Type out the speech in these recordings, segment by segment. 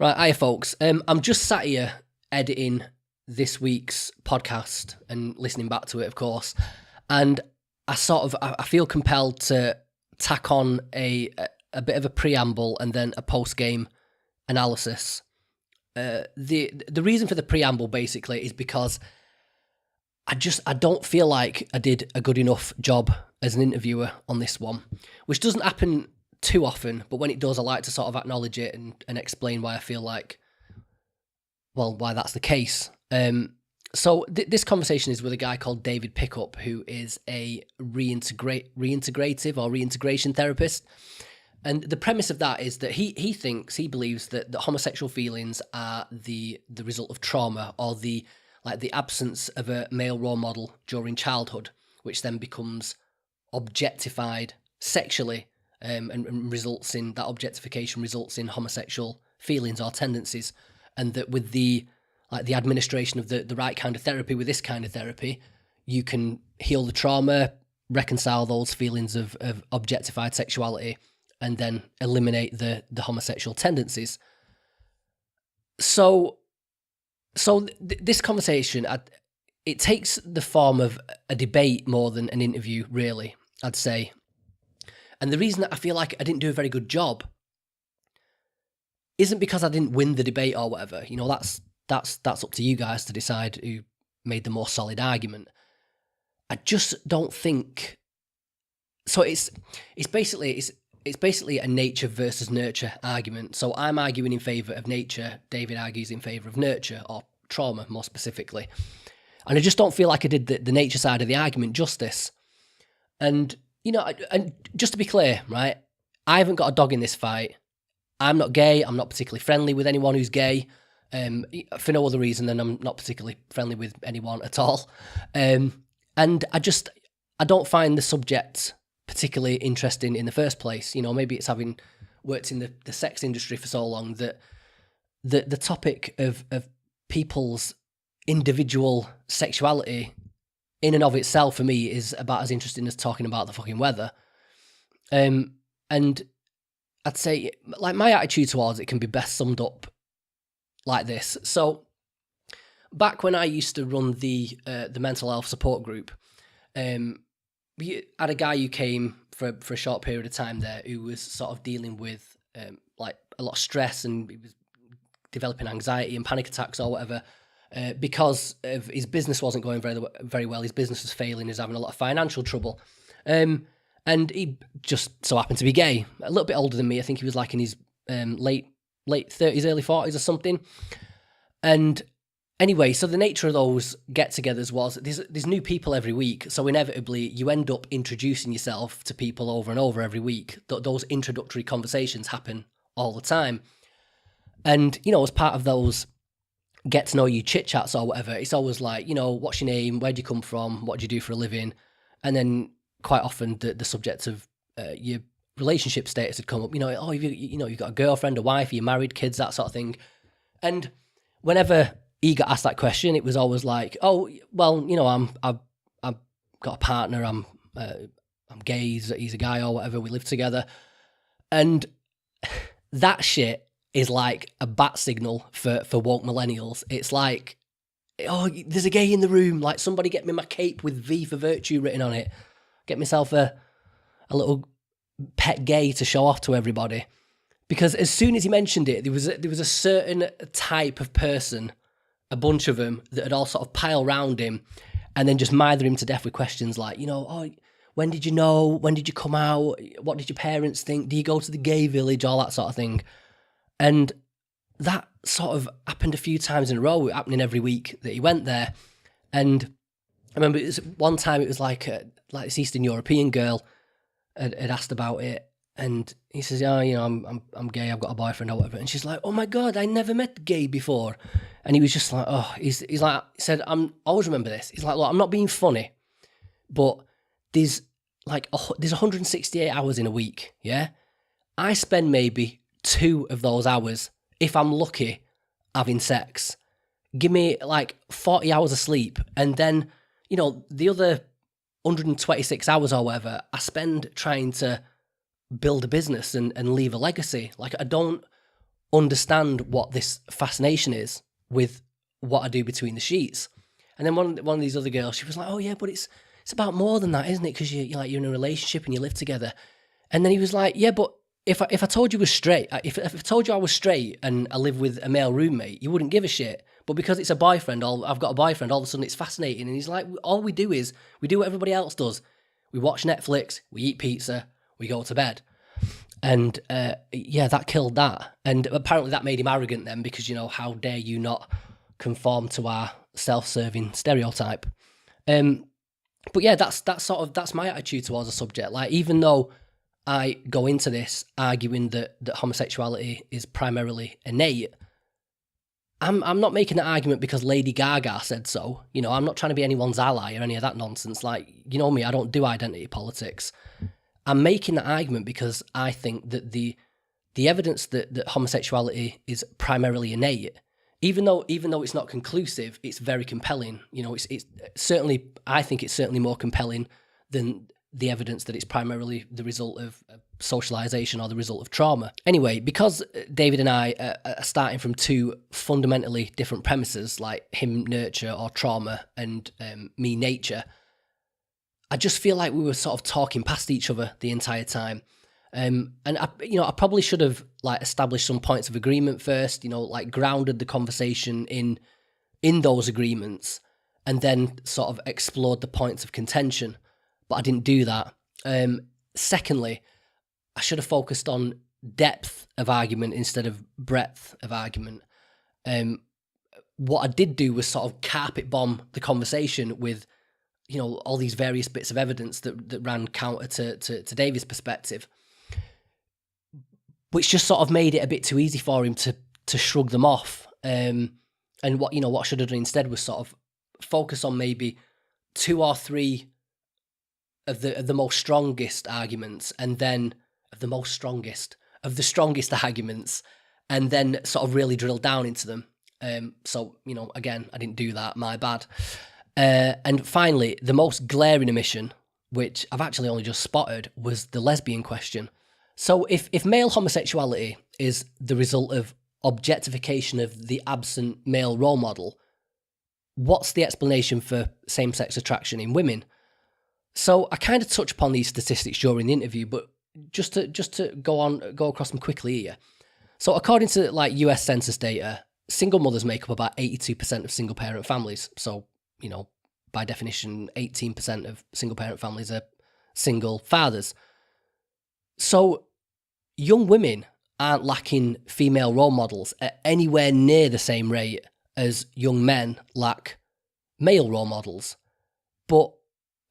Right, hiya folks. I'm just sat here editing this week's podcast and listening back to it, of course, and I feel compelled to tack on a bit of a preamble and then a post-game analysis. The reason for the preamble basically is because I don't feel like I did a good enough job as an interviewer on this one, which doesn't happen too often, but when it does, I like to sort of acknowledge it and explain why I feel like, well, why that's the case. So this conversation is with a guy called David Pickup, who is a reintegrative or reintegration therapist. And the premise of that is that he believes that homosexual feelings are the result of trauma or the absence of a male role model during childhood, which then becomes objectified sexually. And results in that objectification results in homosexual feelings or tendencies, and that with the administration of the right kind of therapy, with this kind of therapy, you can heal the trauma, reconcile those feelings of objectified sexuality, and then eliminate the homosexual tendencies. So this conversation, it takes the form of a debate more than an interview, really, I'd say. And the reason that I feel like I didn't do a very good job isn't because I didn't win the debate or whatever. You know, that's up to you guys to decide who made the more solid argument. I just don't think. So it's basically a nature versus nurture argument. So I'm arguing in favour of nature. David argues in favour of nurture, or trauma more specifically. And I just don't feel like I did the nature side of the argument justice. And you know, and just to be clear, right, I haven't got a dog in this fight. I'm not gay. I'm not particularly friendly with anyone who's gay, for no other reason than I'm not particularly friendly with anyone at all. And I don't find the subject particularly interesting in the first place. You know, maybe it's having worked in the sex industry for so long that the topic of people's individual sexuality in and of itself, for me, is about as interesting as talking about the fucking weather. And I'd say, like, my attitude towards it can be best summed up like this. So, back when I used to run the mental health support group, we had a guy who came for a short period of time there who was sort of dealing with like a lot of stress, and he was developing anxiety and panic attacks or whatever. Because of his business wasn't going very well, his business was failing, he was having a lot of financial trouble. And he just so happened to be gay, a little bit older than me. I think he was like in his late 30s, early 40s or something. And anyway, so the nature of those get-togethers was there's new people every week, so inevitably you end up introducing yourself to people over and over every week. Those introductory conversations happen all the time. And, you know, as part of those get to know you chit chats or whatever, it's always like, you know, what's your name, where do you come from, what do you do for a living, and then quite often the subject of your relationship status had come up. You know, oh, you've got a girlfriend, a wife, you're married, kids, that sort of thing. And whenever he got asked that question, it was always like, oh, well, you know, I've got a partner, I'm gay, he's a guy or whatever, we live together, and that shit is like a bat signal for woke millennials. It's like, oh, there's a gay in the room. Like, somebody get me my cape with V for virtue written on it. Get myself a little pet gay to show off to everybody. Because as soon as he mentioned it, there was a certain type of person, a bunch of them, that had all sort of pile round him and then just mither him to death with questions like, you know, oh, when did you know? When did you come out? What did your parents think? Do you go to the gay village? All that sort of thing. And that sort of happened a few times in a row, happening every week that he went there. And I remember one time it was like this Eastern European girl had asked about it, and he says, "Oh, you know, I'm gay. I've got a boyfriend or whatever." And she's like, "Oh my God, I never met gay before." And he was just like, "Oh," he's like, he said, always remember this. He's like, "Look, I'm not being funny, but there's 168 hours in a week. Yeah, I spend maybe 2 of those hours, if I'm lucky, having sex. Give me like 40 hours of sleep, and then, you know, the other 126 hours or whatever I spend trying to build a business and leave a legacy. Like, I don't understand what this fascination is with what I do between the sheets. And then one of these other girls, she was like, oh yeah, but it's about more than that, isn't it? Because you're in a relationship and you live together. And then he was like, yeah, but if I told you was straight, if I told you I was straight and I live with a male roommate, you wouldn't give a shit. But because it's a boyfriend, I've got a boyfriend, all of a sudden it's fascinating. And he's like, all we do is we do what everybody else does. We watch Netflix, we eat pizza, we go to bed. And yeah, that killed that. And apparently that made him arrogant then, because, how dare you not conform to our self-serving stereotype. But yeah, that's my attitude towards the subject. Like, even though I go into this arguing that homosexuality is primarily innate, I'm not making that argument because Lady Gaga said so. I'm not trying to be anyone's ally or any of that nonsense. Like, me, I don't do identity politics. I'm making that argument because I think that the evidence that homosexuality is primarily innate, even though it's not conclusive, it's very compelling. It's certainly, I think it's certainly more compelling than the evidence that it's primarily the result of socialization or the result of trauma. Anyway, because David and I are starting from two fundamentally different premises, like him nurture or trauma and me nature, I just feel like we were sort of talking past each other the entire time. And I probably should have established some points of agreement first, grounded the conversation in those agreements, and then sort of explored the points of contention. But I didn't do that. Secondly, I should have focused on depth of argument instead of breadth of argument. What I did do was sort of carpet bomb the conversation with, all these various bits of evidence that ran counter to David's perspective, which just sort of made it a bit too easy for him to shrug them off. And what I should have done instead was sort of focus on maybe two or three of the most strongest arguments, and then of the strongest arguments, and then sort of really drill down into them. So, again, I didn't do that, my bad. And finally, the most glaring omission, which I've actually only just spotted, was the lesbian question. So if male homosexuality is the result of objectification of the absent male role model, what's the explanation for same-sex attraction in women? So I kind of touch upon these statistics during the interview, but just to go across them quickly here. So according to US Census data, single mothers make up about 82% of single parent families. So, by definition, 18% of single parent families are single fathers. So young women aren't lacking female role models at anywhere near the same rate as young men lack male role models. But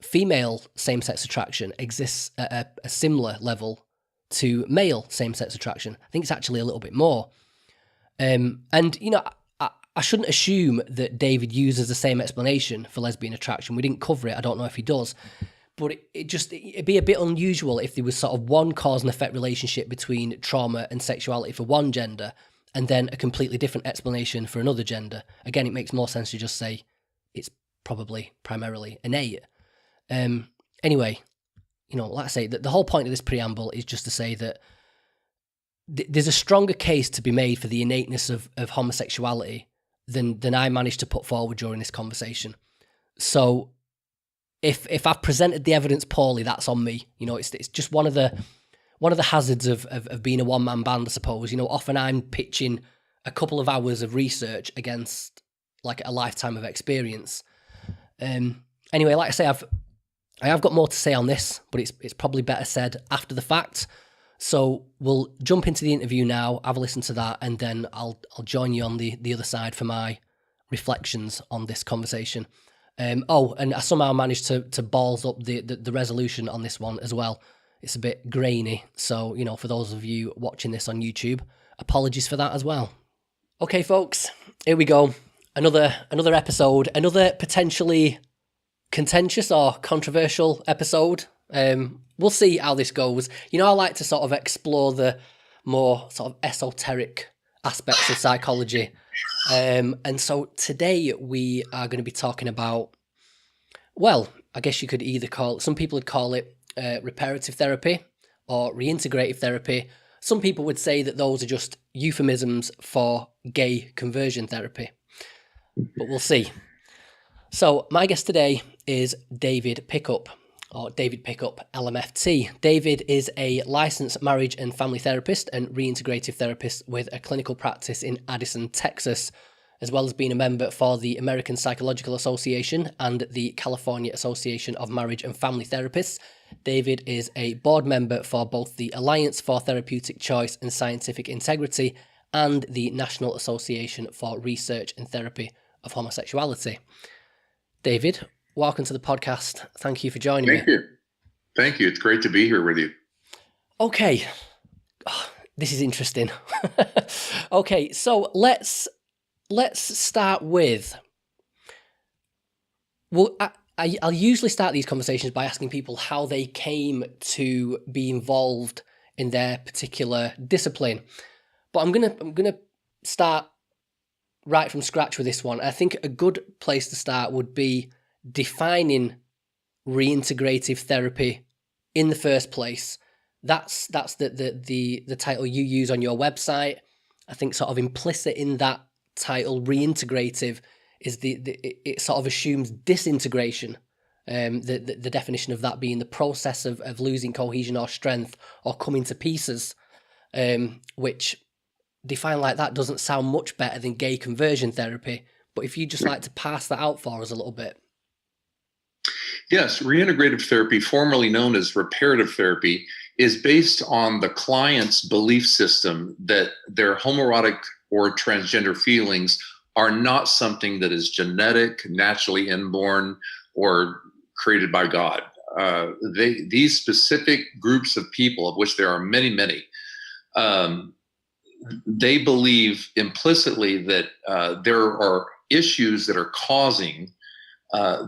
female same-sex attraction exists at a similar level to male same-sex attraction. I think it's actually a little bit more. I shouldn't assume that David uses the same explanation for lesbian attraction. We didn't cover it. I don't know if he does. But it'd be a bit unusual if there was sort of one cause and effect relationship between trauma and sexuality for one gender, and then a completely different explanation for another gender. Again, it makes more sense to just say it's probably primarily innate. Anyway, like I say, the whole point of this preamble is just to say that there's a stronger case to be made for the innateness of homosexuality than I managed to put forward during this conversation. So if I've presented the evidence poorly, that's on me. It's just one of the hazards of being a one-man band, I suppose. Often I'm pitching a couple of hours of research against a lifetime of experience. Anyway, like I say, I have got more to say on this, but it's probably better said after the fact. So we'll jump into the interview now, have a listen to that, and then I'll join you on the other side for my reflections on this conversation. And I somehow managed to balls up the resolution on this one as well. It's a bit grainy, so for those of you watching this on YouTube, apologies for that as well. Okay, folks, here we go. Another episode, another potentially contentious or controversial episode. We'll see how this goes. I like to sort of explore the more sort of esoteric aspects of psychology. And so today we are going to be talking about, well, I guess you could some people would call it reparative therapy or reintegrative therapy, Some people would say that those are just euphemisms for gay conversion therapy, but we'll see. So my guest today is David Pickup, LMFT. David is a licensed marriage and family therapist and reintegrative therapist with a clinical practice in Addison, Texas, as well as being a member for the American Psychological Association and the California Association of Marriage and Family Therapists. David is a board member for both the Alliance for Therapeutic Choice and Scientific Integrity and the National Association for Research and Therapy of Homosexuality. David, welcome to the podcast. Thank you for joining me. Thank you. Thank you. It's great to be here with you. Okay. Oh, this is interesting. Okay, so let's start with, well, I'll usually start these conversations by asking people how they came to be involved in their particular discipline. But I'm gonna start right from scratch with this one. I think a good place to start would be defining reintegrative therapy in the first place. That's the title you use on your website. I think sort of implicit in that title, reintegrative, is it sort of assumes disintegration. The definition of that being the process of losing cohesion or strength or coming to pieces, which defined like that doesn't sound much better than gay conversion therapy. But if you'd just like to pass that out for us a little bit. Yes, reintegrative therapy, formerly known as reparative therapy, is based on the client's belief system that their homoerotic or transgender feelings are not something that is genetic, naturally inborn, or created by God. These specific groups of people, of which there are many, many, they believe implicitly that there are issues that are causing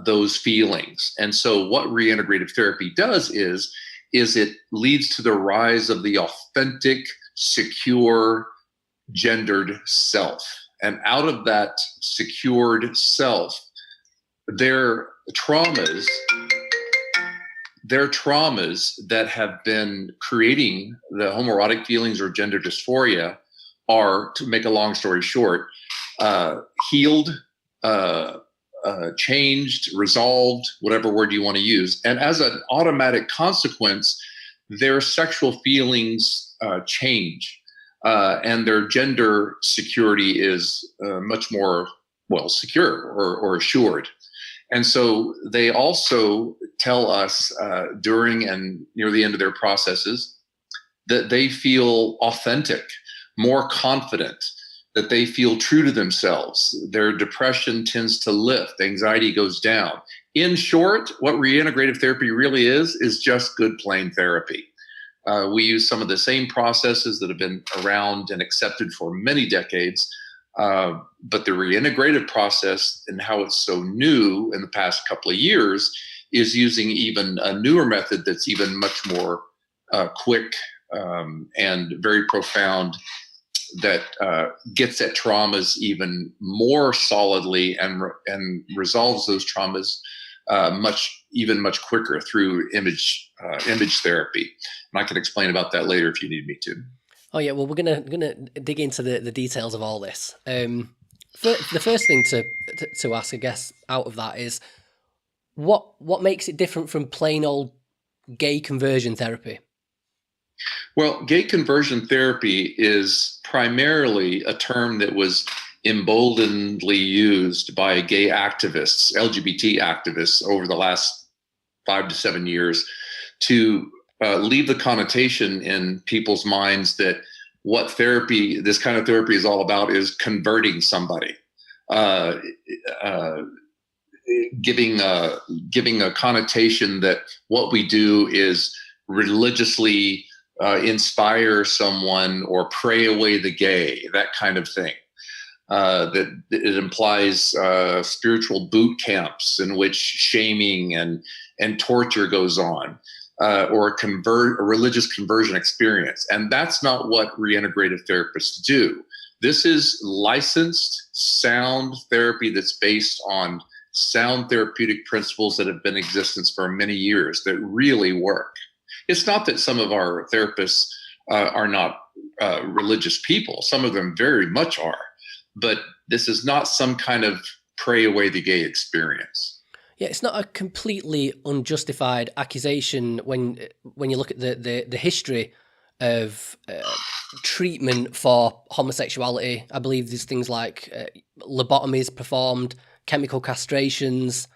those feelings. And so what reintegrative therapy does is it leads to the rise of the authentic, secure, gendered self. And out of that secured self, their traumas that have been creating the homoerotic feelings or gender dysphoria are, to make a long story short, healed, changed, resolved, whatever word you want to use. And as an automatic consequence, their sexual feelings change, and their gender security is much more, secure or assured. And so they also tell us during and near the end of their processes that they feel authentic, more confident, that they feel true to themselves. Their depression tends to lift, anxiety goes down. In short, what reintegrative therapy really is just good plain therapy. We use some of the same processes that have been around and accepted for many decades, but the reintegrative process and how it's so new in the past couple of years is using even a newer method that's even much more quick and very profound, that gets at traumas even more solidly and resolves those traumas much quicker through image therapy. And I can explain about that later if you need me to. Oh yeah, well, we're gonna dig into the details of all this. The first thing to ask, I guess, out of that is what makes it different from plain old gay conversion therapy? Well, gay conversion therapy is primarily a term that was emboldenedly used by gay activists, LGBT activists, over the last 5 to 7 years to leave the connotation in people's minds that what this kind of therapy is all about is converting somebody, giving a connotation that what we do is religiously inspire someone or pray away the gay, that kind of thing. That it implies spiritual boot camps in which shaming and torture goes on, or a religious conversion experience. And that's not what reintegrative therapists do. This is licensed sound therapy that's based on sound therapeutic principles that have been in existence for many years that really work. It's not that some of our therapists are not religious people. Some of them very much are, but this is not some kind of pray away the gay experience. Yeah, it's not a completely unjustified accusation when you look at the history of treatment for homosexuality. I believe there's things like lobotomies performed, chemical castrations,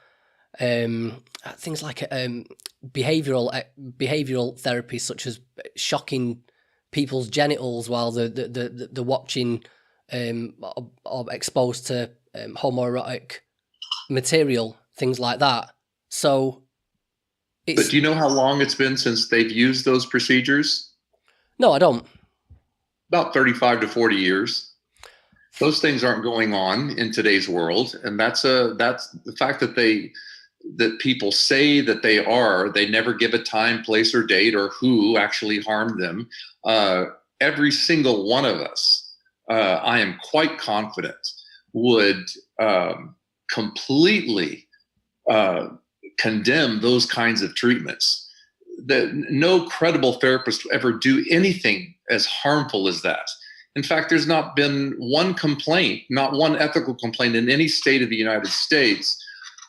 things like behavioral therapies such as shocking people's genitals while they're watching or exposed to homoerotic material, things like that. So but do you know how long it's been since they've used those procedures? No, I don't. About 35 to 40 years. Those things aren't going on in today's world, and that's the fact that people say that they are. They never give a time, place, or date, or who actually harmed them. Every single one of us, I am quite confident, would completely condemn those kinds of treatments. That no credible therapist will ever do anything as harmful as that. In fact, there's not been one complaint, not one ethical complaint in any state of the United States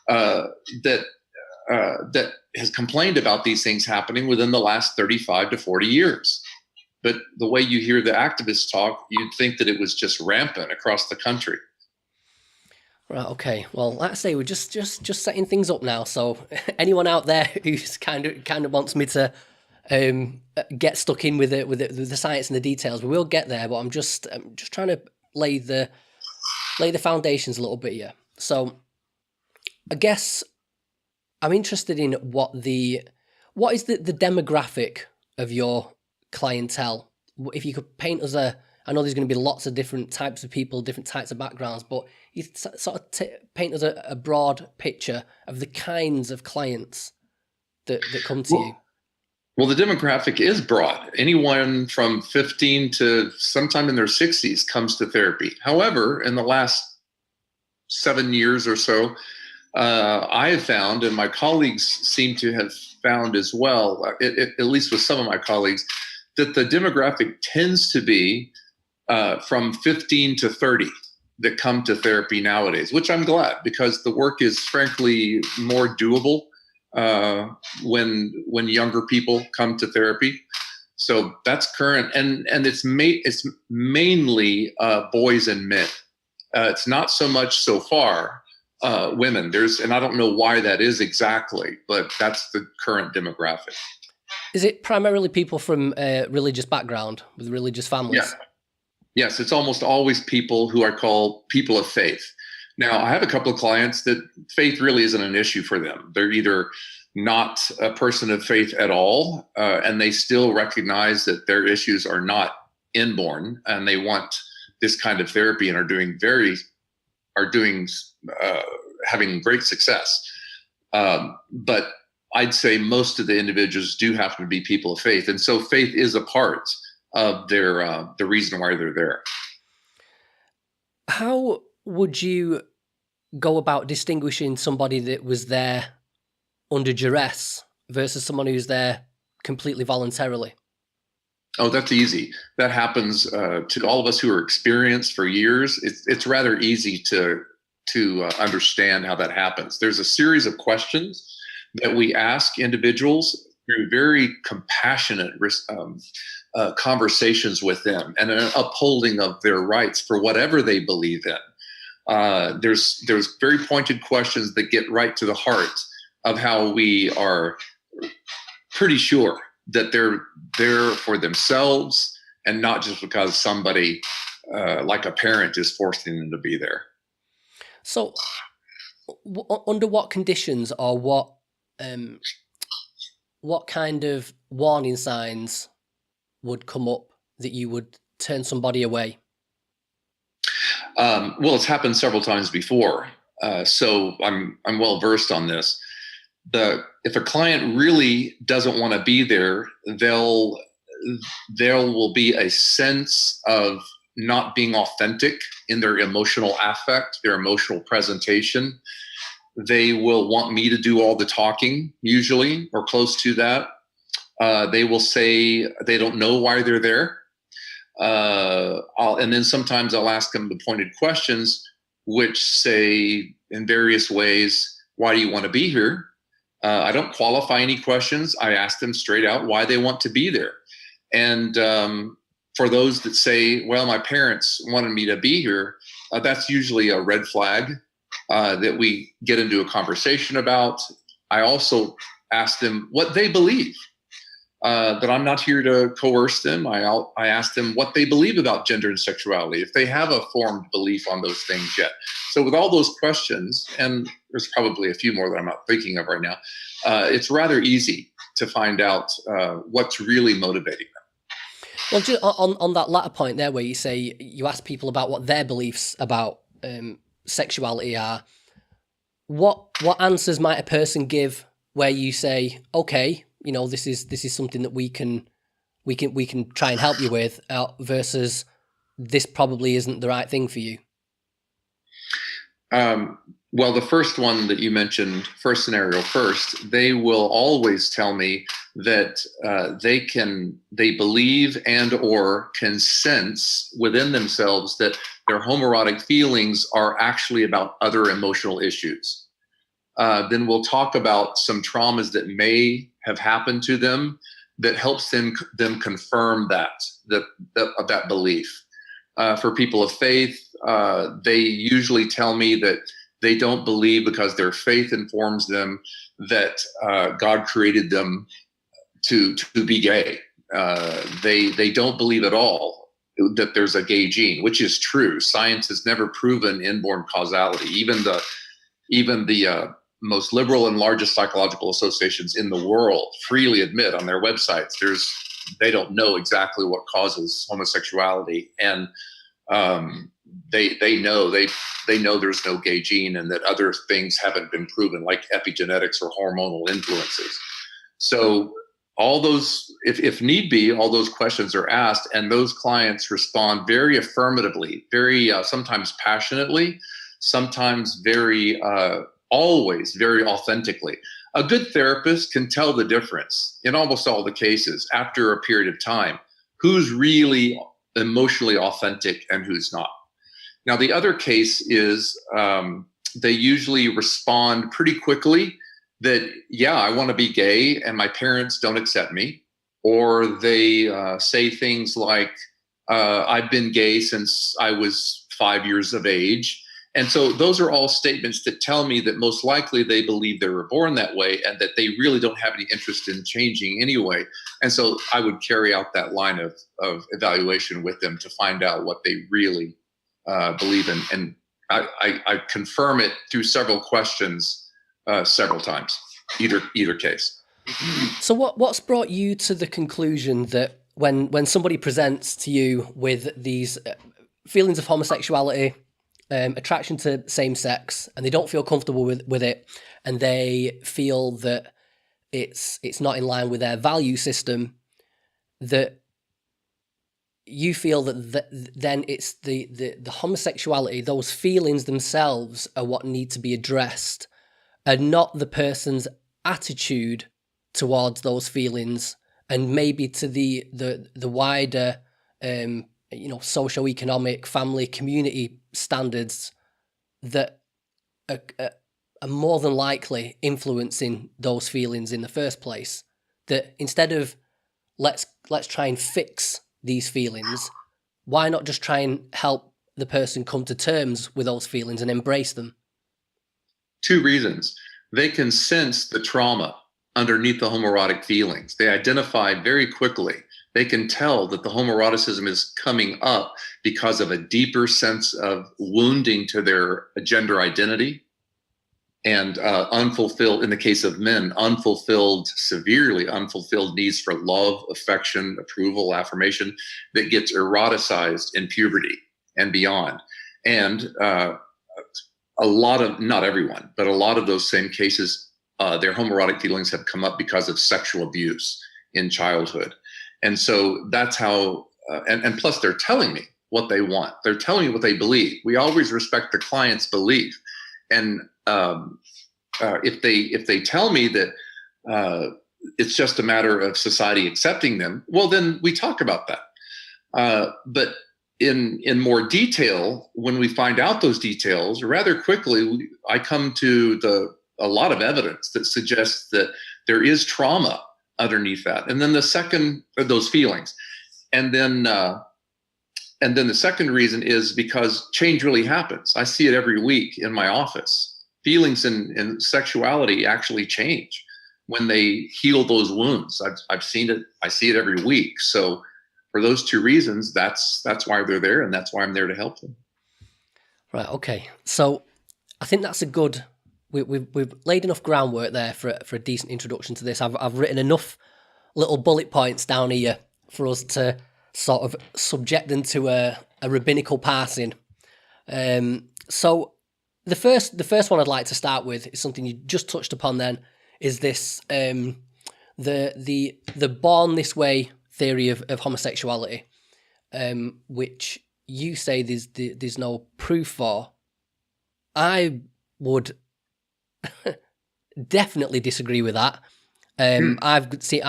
that has complained about these things happening within the last 35 to 40 years. But the way you hear the activists talk, you'd think that it was just rampant across the country. Right. Okay. Well, like I say, we're just setting things up now. So anyone out there who's kind of wants me to get stuck in with the science and the details, we will get there. But I'm just trying to lay the foundations a little bit here. So I guess I'm interested in what is the demographic of your clientele. If you could paint us I know there's going to be lots of different types of people, different types of backgrounds, but you sort of paint us a broad picture of the kinds of clients that come to you. Well, the demographic is broad. Anyone from 15 to sometime in their 60s comes to therapy. However, in the last 7 years or so, I have found, and my colleagues seem to have found as well, at least with some of my colleagues, that the demographic tends to be from 15 to 30 that come to therapy nowadays, which I'm glad, because the work is frankly more doable when younger people come to therapy. So that's current, and it's mainly boys and men. It's not so much so far women. And I don't know why that is exactly, but that's the current demographic. Is it primarily people from religious background with religious families? Yeah. Yes, it's almost always people who I call people of faith. Now, I have a couple of clients that faith really isn't an issue for them. They're either not a person of faith at all, and they still recognize that their issues are not inborn, and they want this kind of therapy and are having great success. But I'd say most of the individuals do happen to be people of faith, and so faith is a part of their the reason why they're there. How would you go about distinguishing somebody that was there under duress versus someone who's there completely voluntarily? Oh, that's easy. That happens to all of us who are experienced for years. It's rather easy to understand how that happens. There's a series of questions that we ask individuals through very compassionate conversations with them and an upholding of their rights for whatever they believe in. There's very pointed questions that get right to the heart of how we are pretty sure that they're there for themselves and not just because somebody like a parent is forcing them to be there. So under what conditions or what kind of warning signs would come up that you would turn somebody away? Well, it's happened several times before, so I'm well versed on this. If a client really doesn't want to be there, there will be a sense of not being authentic in their emotional affect, their emotional presentation. They will want me to do all the talking, usually, or close to that. They will say they don't know why they're there. And then sometimes I'll ask them the pointed questions, which say in various ways, why do you want to be here? I don't qualify any questions. I ask them straight out why they want to be there. And for those that say, well, my parents wanted me to be here, that's usually a red flag that we get into a conversation about. I also ask them what they believe. That I'm not here to coerce them. I ask them what they believe about gender and sexuality, if they have a formed belief on those things yet. So with all those questions, and there's probably a few more that I'm not thinking of right now, it's rather easy to find out what's really motivating them. Well, just on that latter point there, where you say you ask people about what their beliefs about sexuality are, what answers might a person give where you say, okay, you know, this is something that we can try and help you with, versus this probably isn't the right thing for you? Well, the first one that you mentioned, first scenario first, they will always tell me that they believe and or can sense within themselves that their homoerotic feelings are actually about other emotional issues. Then we'll talk about some traumas that may have happened to them that helps them confirm that belief. For people of faith, they usually tell me that they don't believe because their faith informs them that God created them to be gay. They don't believe at all that there's a gay gene, which is true. Science has never proven inborn causality. Even the most liberal and largest psychological associations in the world freely admit on their websites they don't know exactly what causes homosexuality, and they know there's no gay gene, and that other things haven't been proven, like epigenetics or hormonal influences. So all those, if need be, all those questions are asked, and those clients respond very affirmatively, very sometimes passionately, sometimes always very authentically. A good therapist can tell the difference in almost all the cases after a period of time, who's really emotionally authentic and who's not. Now, the other case is they usually respond pretty quickly that, yeah, I want to be gay and my parents don't accept me. Or they say things like, I've been gay since I was 5 years of age. And so those are all statements that tell me that most likely they believe they were born that way and that they really don't have any interest in changing anyway. And so I would carry out that line of evaluation with them to find out what they really believe in. And I confirm it through several questions several times, either case. So what's brought you to the conclusion that when somebody presents to you with these feelings of homosexuality, attraction to same sex, and they don't feel comfortable with it, and they feel that it's not in line with their value system, that you feel that then it's the homosexuality, those feelings themselves are what need to be addressed, and not the person's attitude towards those feelings, and maybe to the wider socioeconomic, family, community standards that are more than likely influencing those feelings in the first place. That instead of let's try and fix these feelings, why not just try and help the person come to terms with those feelings and embrace them? Two reasons. They can sense the trauma underneath the homoerotic feelings. They identify very quickly. They can tell that the homoeroticism is coming up because of a deeper sense of wounding to their gender identity and unfulfilled, in the case of men, severely unfulfilled needs for love, affection, approval, affirmation that gets eroticized in puberty and beyond. And a lot of, not everyone, but a lot of those same cases, their homoerotic feelings have come up because of sexual abuse in childhood. And so that's how, and plus they're telling me what they want. They're telling me what they believe. We always respect the client's belief. And if they tell me that it's just a matter of society accepting them, well, then we talk about that. But in more detail, when we find out those details, rather quickly, I come to a lot of evidence that suggests that there is trauma underneath that. And then the second, those feelings. And then the second reason is because change really happens. I see it every week in my office. Feelings and sexuality actually change when they heal those wounds. I've seen it. I see it every week. So for those two reasons, that's why they're there, and that's why I'm there to help them. Right. Okay. So I think that's a good. We've laid enough groundwork there for a decent introduction to this. I've written enough little bullet points down here for us to sort of subject them to a rabbinical parsing. So the first one I'd like to start with is something you just touched upon. Then is this the born this way theory of homosexuality, which you say there's no proof for. I would definitely disagree with that. I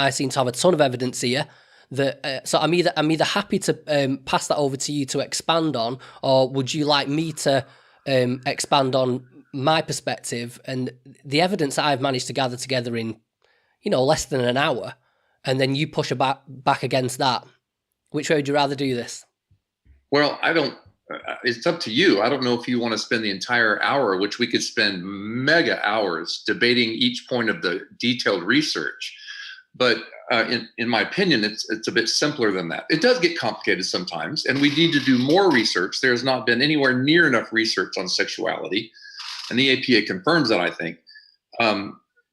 seem to have a ton of evidence here that so I'm either happy to pass that over to you to expand on, or would you like me to expand on my perspective and the evidence that I've managed to gather together in less than an hour, and then you push back against that? Which way would you rather do this? Well, I don't. It's up to you. I don't know if you want to spend the entire hour, which we could spend mega hours debating each point of the detailed research. But in my opinion, it's a bit simpler than that. It does get complicated sometimes, and we need to do more research. There's not been anywhere near enough research on sexuality, and the APA confirms that, I think.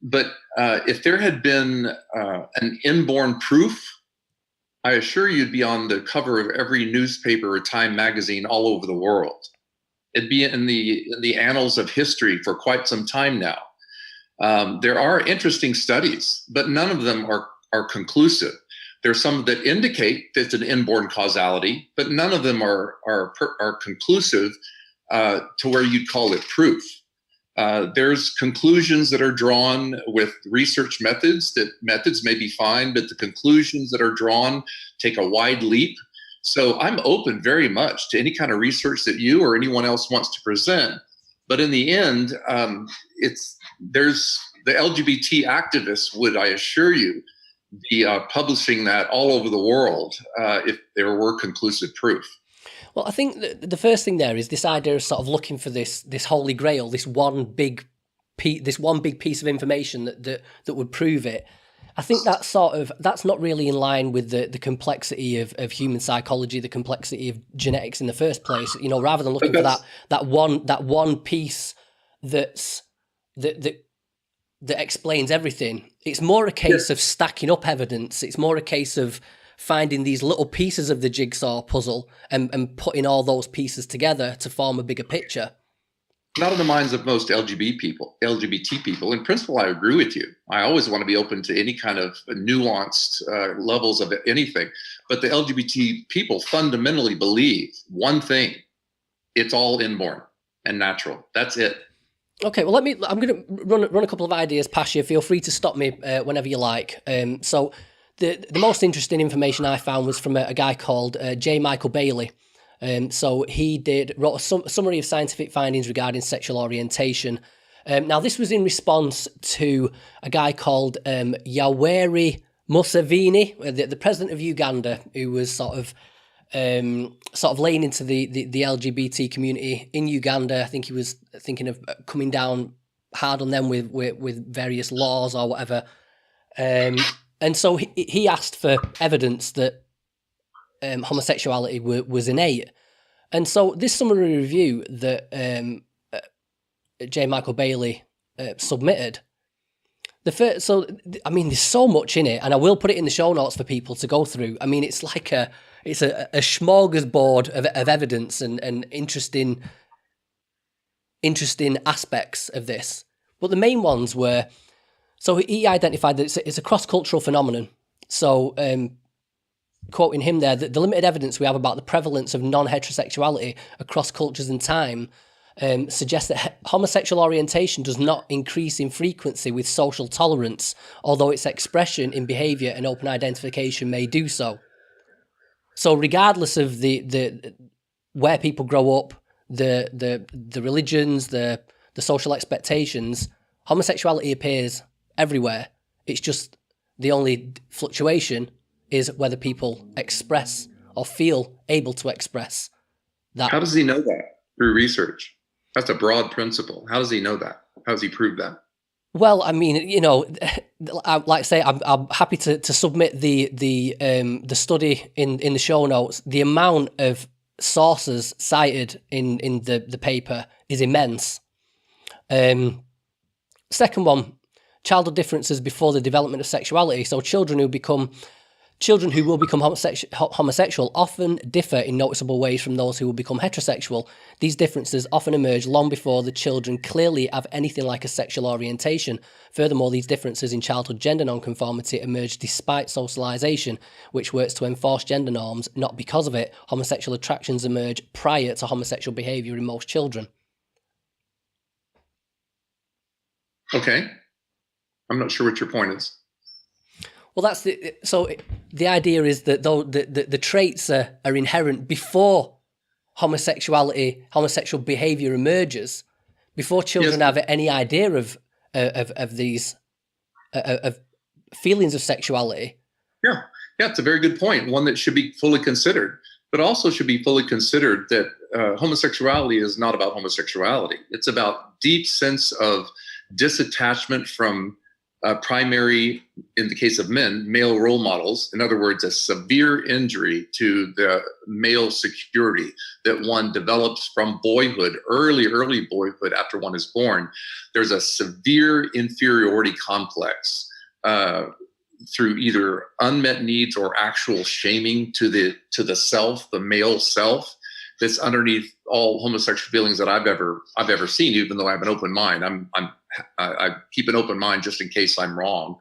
But if there had been an inborn proof, I assure you'd be on the cover of every newspaper or Time magazine all over the world. It'd be in the annals of history for quite some time now. There are interesting studies, but none of them are conclusive. There's some that indicate that it's an inborn causality, but none of them are conclusive to where you'd call it proof. There's conclusions that are drawn with research methods. That methods may be fine, but the conclusions that are drawn take a wide leap. So I'm open very much to any kind of research that you or anyone else wants to present. But in the end, there's the LGBT activists would, I assure you, be publishing that all over the world if there were conclusive proof. Well, I think the first thing there is this idea of sort of looking for this holy grail, this one big piece of information that would prove it. I think that's not really in line with the complexity of human psychology, the complexity of genetics in the first place. Rather than looking for that one piece that explains everything, it's more a case of stacking up evidence. It's more a case of finding these little pieces of the jigsaw puzzle and putting all those pieces together to form a bigger picture. Not in the minds of most LGBT people. In principle, I agree with you. I always want to be open to any kind of nuanced levels of anything. But the LGBT people fundamentally believe one thing: it's all inborn and natural. That's it. Okay, well, I'm going to run a couple of ideas past you. Feel free to stop me whenever you like. So the most interesting information I found was from a guy called J. Michael Bailey. So he wrote a summary of scientific findings regarding sexual orientation. Now, this was in response to a guy called Yoweri Museveni, the president of Uganda, who was sort of laying into the LGBT community in Uganda. I think he was thinking of coming down hard on them with various laws or whatever. And so he asked for evidence that homosexuality was innate. And so this summary review that J. Michael Bailey submitted, there's so much in it, and I will put it in the show notes for people to go through. I mean, it's like a smorgasbord of evidence and interesting aspects of this. But the main ones were, so he identified that it's a cross-cultural phenomenon. So, quoting him there, that the limited evidence we have about the prevalence of non-heterosexuality across cultures and time suggests that homosexual orientation does not increase in frequency with social tolerance, although its expression in behaviour and open identification may do so. So regardless of the where people grow up, the religions, the social expectations, homosexuality appears everywhere. It's just the only fluctuation is whether people express or feel able to express that. How does he know that? Through research. That's a broad principle. How does he know that? How does he prove that? Well, I mean, you know, like I say, I'm happy to submit the study in the show notes. The amount of sources cited in the paper is immense. Second one, childhood differences before the development of sexuality. So children who will become homosexual often differ in noticeable ways from those who will become heterosexual. These differences often emerge long before the children clearly have anything like a sexual orientation. Furthermore, these differences in childhood gender nonconformity emerge despite socialization, which works to enforce gender norms, not because of it. Homosexual attractions emerge prior to homosexual behavior in most children. Okay. I'm not sure what your point is. Well, the idea is that though the traits are inherent before homosexual behavior emerges, before children have any idea of these of feelings of sexuality. Yeah, it's a very good point. One that should be fully considered, but also should be fully considered that homosexuality is not about homosexuality. It's about deep sense of disattachment from primary, in the case of men, male role models. In other words, a severe injury to the male security that one develops from boyhood, early boyhood after one is born. There's a severe inferiority complex through either unmet needs or actual shaming to the self, the male self, that's underneath all homosexual feelings that I've ever seen. Even though I have an open mind, I keep an open mind just in case I'm wrong.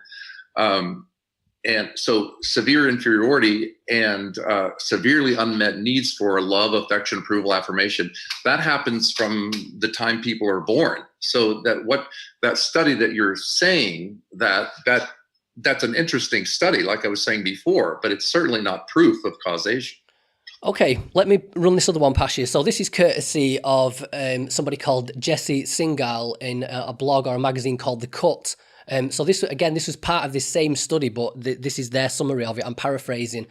And so severe inferiority and severely unmet needs for love, affection, approval, affirmation, that happens from the time people are born. So that study that you're saying, that's an interesting study, like I was saying before, but it's certainly not proof of causation. Okay, let me run this other one past you. So this is courtesy of somebody called Jesse Singal in a blog or a magazine called The Cut. So this was part of this same study, but this is their summary of it. I'm paraphrasing.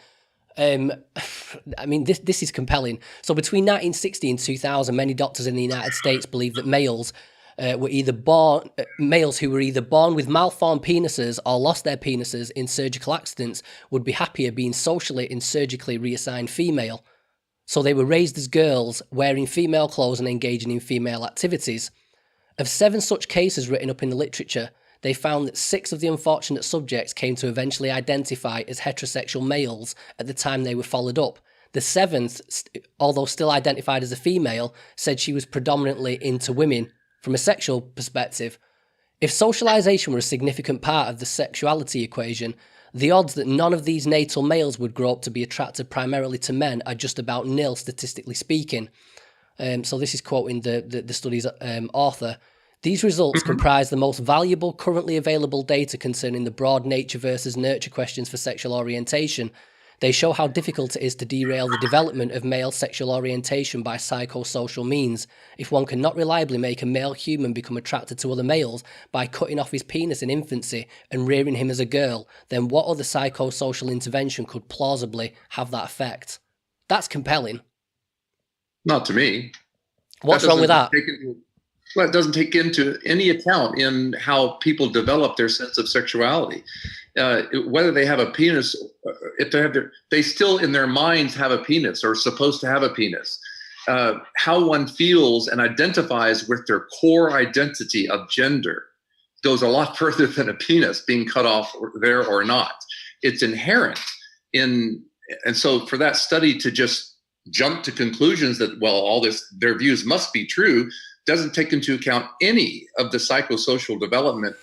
I mean, this is compelling. So between 1960 and 2000, many doctors in the United States believed that males who were either born with malformed penises or lost their penises in surgical accidents would be happier being socially and surgically reassigned female. So they were raised as girls, wearing female clothes and engaging in female activities. Of 7 such cases written up in the literature, they found that 6 of the unfortunate subjects came to eventually identify as heterosexual males at the time they were followed up. The 7th, although still identified as a female, said she was predominantly into women. From a sexual perspective, if socialization were a significant part of the sexuality equation, the odds that none of these natal males would grow up to be attracted primarily to men are just about nil, statistically speaking. So this is quoting the study's author. These results comprise the most valuable currently available data concerning the broad nature versus nurture questions for sexual orientation. They show how difficult it is to derail the development of male sexual orientation by psychosocial means. If one cannot reliably make a male human become attracted to other males by cutting off his penis in infancy and rearing him as a girl, then what other psychosocial intervention could plausibly have that effect? That's compelling. Not to me. What's wrong with that? Well, it doesn't take into any account in how people develop their sense of sexuality. Whether they have a penis, they still in their minds have a penis or are supposed to have a penis. How one feels and identifies with their core identity of gender goes a lot further than a penis being cut off there or not. It's inherent and so for that study to just jump to conclusions that, well, their views must be true, doesn't take into account any of the psychosocial development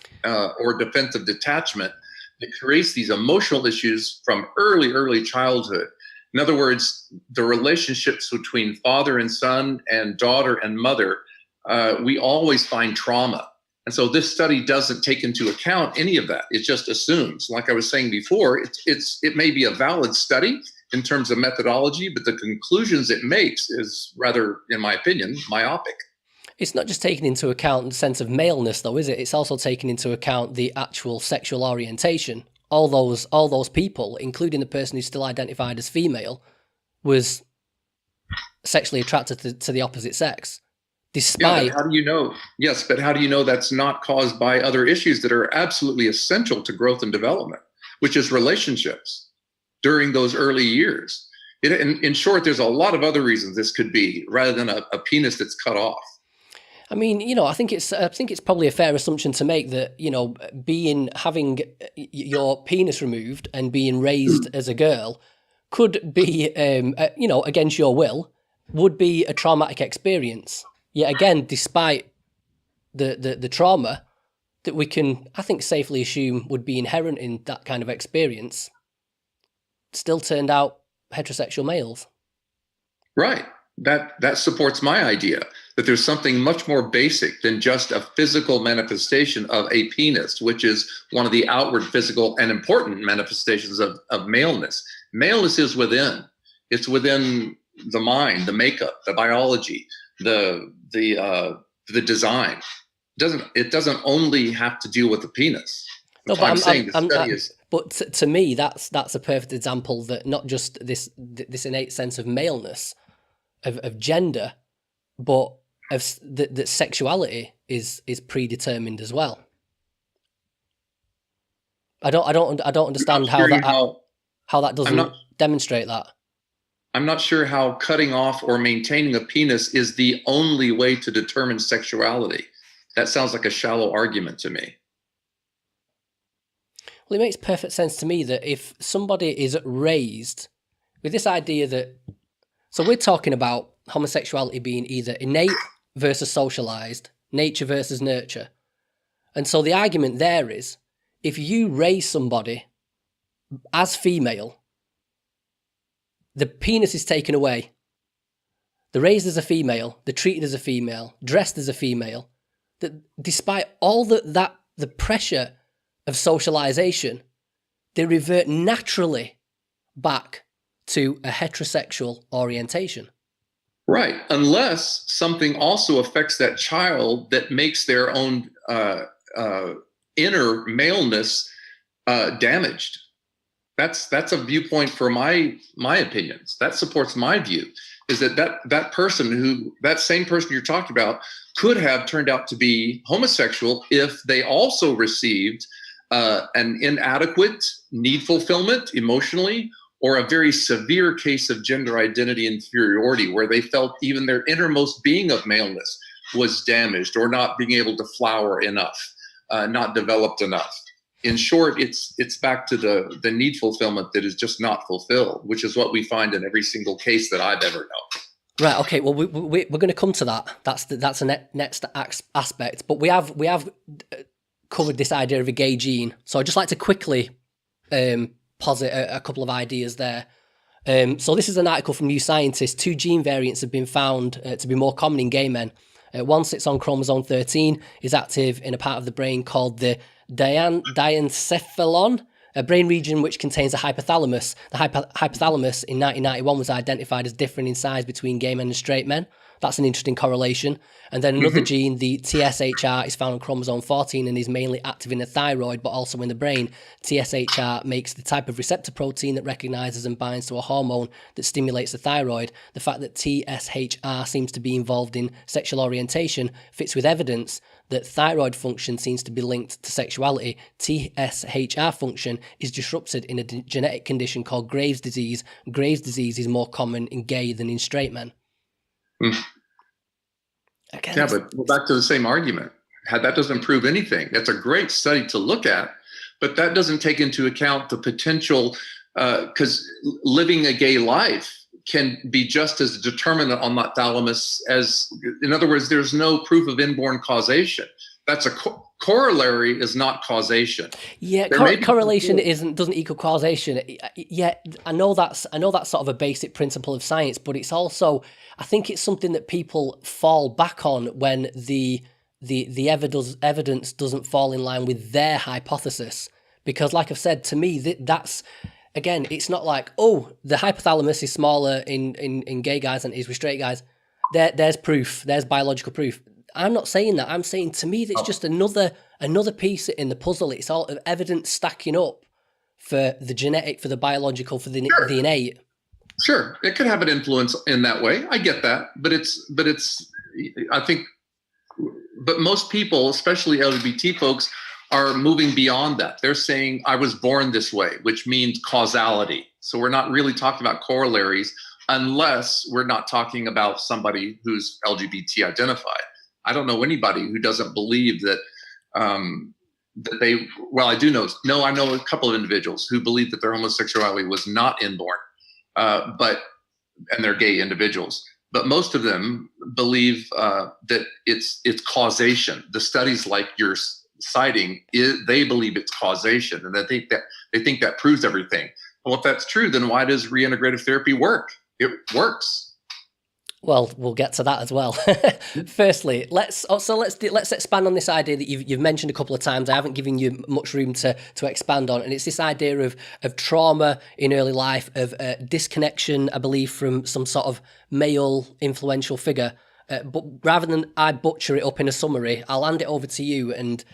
or defensive detachment that creates these emotional issues from early childhood. In other words, the relationships between father and son and daughter and mother we always find trauma. And so this study doesn't take into account any of that. It just assumes, like I was saying before, it may be a valid study in terms of methodology, but the conclusions it makes is rather, in my opinion, myopic. It's not just taking into account the sense of maleness, though, is it? It's also taking into account the actual sexual orientation. All those people, including the person who's still identified as female, was sexually attracted to the opposite sex. Despite, yeah, but how do you know? Yes, but how do you know that's not caused by other issues that are absolutely essential to growth and development, which is relationships during those early years? In short, there's a lot of other reasons this could be, rather than a penis that's cut off. I mean, I think it's probably a fair assumption to make that, having your penis removed and being raised as a girl could be, against your will, would be a traumatic experience. Yet again, despite the trauma that we can, I think, safely assume would be inherent in that kind of experience, still turned out heterosexual males. Right. That supports my idea that there's something much more basic than just a physical manifestation of a penis, which is one of the outward physical and important manifestations of maleness. Maleness is within. It's within the mind, the makeup, the biology, the design. It doesn't only have to do with the penis. No, but to me, that's a perfect example that not just this innate sense of maleness, of gender, but of that sexuality is predetermined as well. I don't understand how that doesn't demonstrate that. I'm not sure how cutting off or maintaining a penis is the only way to determine sexuality. That sounds like a shallow argument to me. Well, it makes perfect sense to me that if somebody is raised with this idea that, so we're talking about homosexuality being either innate versus socialized, nature versus nurture. And so the argument there is, if you raise somebody as female, the penis is taken away. They're raised as a female, they're treated as a female, dressed as a female. That despite all the pressure of socialization, they revert naturally back to a heterosexual orientation. Right, unless something also affects that child that makes their own inner maleness damaged. That's a viewpoint for my opinions. That supports my view, is that same person you're talking about could have turned out to be homosexual if they also received an inadequate need fulfillment emotionally, or a very severe case of gender identity inferiority, where they felt even their innermost being of maleness was damaged, or not being able to flower enough, not developed enough. In short, it's back to the need fulfillment that is just not fulfilled, which is what we find in every single case that I've ever known. Right. Okay. Well, we're going to come to that. That's a next aspect. But we have covered this idea of a gay gene. So I'd just like to quickly posit a couple of ideas there. So this is an article from New Scientist. 2 gene variants have been found to be more common in gay men. One sits on chromosome 13, is active in a part of the brain called the diencephalon, a brain region which contains a hypothalamus. The hypothalamus in 1991 was identified as differing in size between gay men and straight men. That's an interesting correlation. And then another gene, the TSHR, is found on chromosome 14 and is mainly active in the thyroid, but also in the brain. TSHR makes the type of receptor protein that recognizes and binds to a hormone that stimulates the thyroid. The fact that TSHR seems to be involved in sexual orientation fits with evidence that thyroid function seems to be linked to sexuality. TSHR function is disrupted in a genetic condition called Graves' disease. Graves' disease is more common in gay than in straight men. Again, yeah, but we're back to the same argument. That doesn't prove anything. That's a great study to look at, but that doesn't take into account the potential, because living a gay life can be just as determinant on that thalamus as, in other words, there's no proof of inborn causation. That's a corollary is not causation. Yeah, There may be correlation people- doesn't equal causation. Yeah, I know that's sort of a basic principle of science, but it's also, I think it's something that people fall back on when the evidence doesn't fall in line with their hypothesis. Because, like I've said, to me, that's again, it's not like, oh, the hypothalamus is smaller in gay guys than it is with straight guys. There's proof. There's biological proof. I'm not saying that. I'm saying, to me, that's just another piece in the puzzle. It's all of evidence stacking up for the genetic, for the biological, for the innate. Sure, it could have an influence in that way. I get that, but I think, but most people, especially LGBT folks, are moving beyond that. They're saying, I was born this way, which means causality. So we're not really talking about corollaries unless we're not talking about somebody who's LGBT identified. I don't know anybody who doesn't believe that that they. Well, I do know. No, I know a couple of individuals who believe that their homosexuality was not inborn, and they're gay individuals. But most of them believe that it's causation. The studies like you're citing, they believe it's causation, and they think that proves everything. Well, if that's true, then why does reintegrative therapy work? It works. Well, we'll get to that as well. Firstly, let's expand on this idea that you've mentioned a couple of times. I haven't given you much room to expand on, and it's this idea of trauma in early life, of disconnection, I believe, from some sort of male influential figure. But rather than I butcher it up in a summary, I'll hand it over to you. And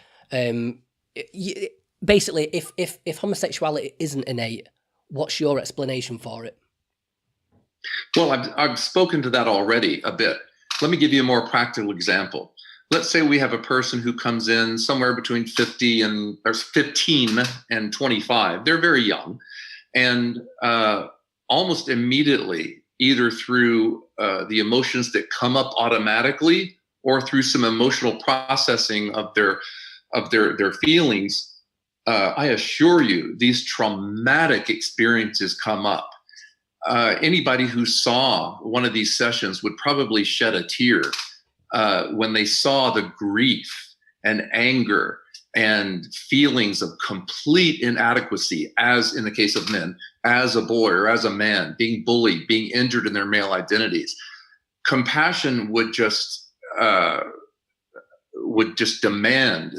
basically, if homosexuality isn't innate, what's your explanation for it? Well, I've spoken to that already a bit. Let me give you a more practical example. Let's say we have a person who comes in somewhere between 15 and 25. They're very young, and almost immediately, either through the emotions that come up automatically or through some emotional processing of their feelings, I assure you, these traumatic experiences come up. Anybody who saw one of these sessions would probably shed a tear when they saw the grief and anger and feelings of complete inadequacy, as in the case of men, as a boy or as a man, being bullied, being injured in their male identities. Compassion would just demand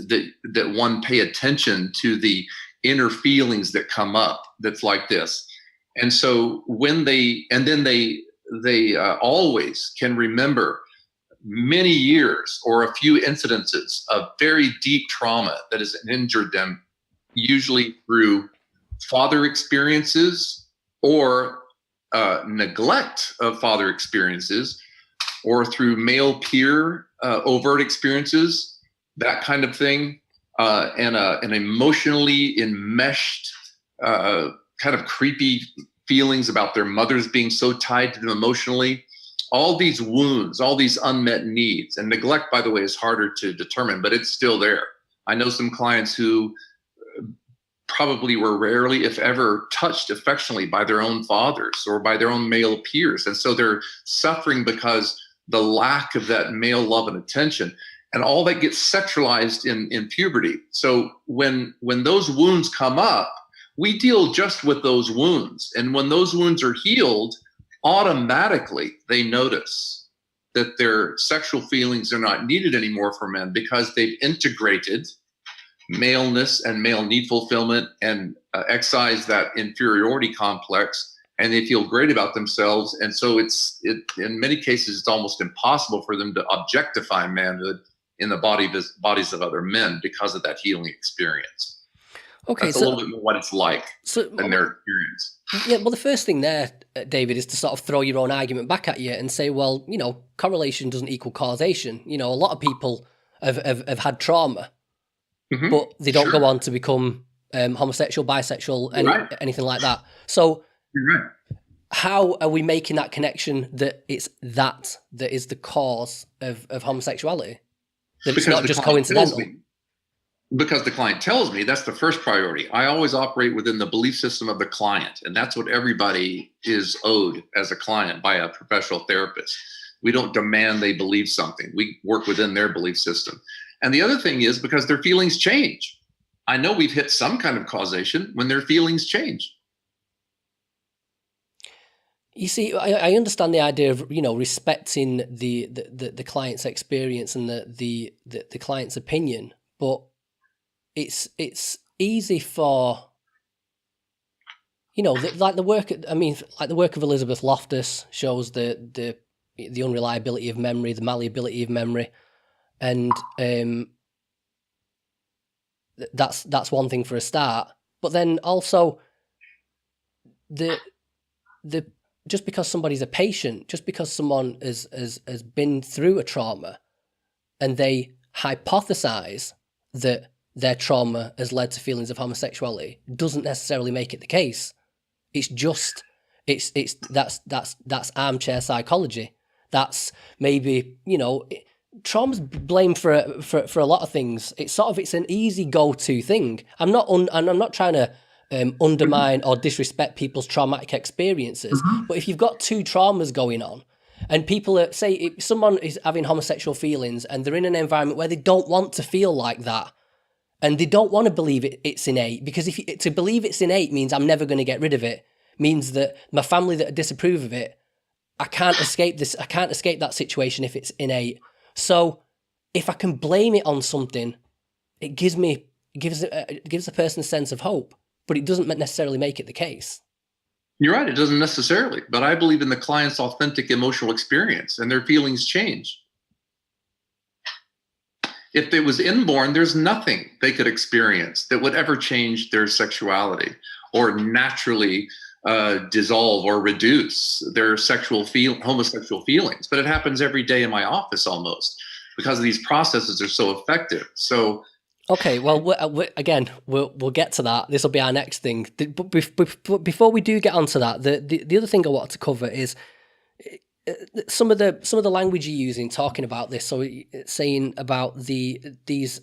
that one pay attention to the inner feelings that come up. That's like this. And so they always can remember many years or a few incidences of very deep trauma that has injured them, usually through father experiences or neglect of father experiences, or through male peer overt experiences, that kind of thing, and an emotionally enmeshed kind of creepy feelings about their mothers being so tied to them emotionally. All these wounds, all these unmet needs, and neglect, by the way, is harder to determine, but it's still there. I know some clients who probably were rarely, if ever, touched affectionately by their own fathers or by their own male peers. And so they're suffering because the lack of that male love and attention, and all that gets sexualized in puberty. So when those wounds come up, we deal just with those wounds. And when those wounds are healed, automatically they notice that their sexual feelings are not needed anymore for men, because they've integrated maleness and male need fulfillment and excised that inferiority complex, and they feel great about themselves. And so in many cases, it's almost impossible for them to objectify manhood in the bodies of other men because of that healing experience. Okay, that's a little bit more what it's like in their experience. Yeah, well, the first thing there, David, is to sort of throw your own argument back at you and say, well, correlation doesn't equal causation. A lot of people have had trauma, but they don't go on to become homosexual, bisexual, anything like that. So how are we making that connection that it's that is the cause of homosexuality? That it's not just coincidental? Because the client tells me that's the first priority. I always operate within the belief system of the client, and that's what everybody is owed as a client by a professional therapist. We don't demand they believe something. We work within their belief system. And the other thing is because their feelings change. I know we've hit some kind of causation when their feelings change. You see, I understand the idea of, you know, respecting the client's experience and the client's opinion, but it's easy for, you know, like the work of Elizabeth Loftus shows the unreliability of memory, the malleability of memory, and that's one thing for a start. But then also the just because somebody's a patient, just because someone has been through a trauma and they hypothesize that their trauma has led to feelings of homosexuality, doesn't necessarily make it the case. It's just that's armchair psychology. That's maybe, you know, trauma's blamed for a lot of things. It's an easy go-to thing. I'm not trying to undermine or disrespect people's traumatic experiences, but if you've got two traumas going on, and people say if someone is having homosexual feelings and they're in an environment where they don't want to feel like that, and they don't want to believe it's innate, because to believe it's innate means I'm never going to get rid of it, means that my family that disapprove of it, I can't escape this. I can't escape that situation if it's innate. So if I can blame it on something, it gives the person a sense of hope, but it doesn't necessarily make it the case. You're right, it doesn't necessarily, but I believe in the client's authentic emotional experience and their feelings change. If it was inborn, there's nothing they could experience that would ever change their sexuality or naturally dissolve or reduce their homosexual feelings. But it happens every day in my office almost, because these processes are so effective. So, okay, well, we'll get to that. This will be our next thing. But before we do get onto that, the other thing I wanted to cover is some of the language you use in talking about this. So saying about these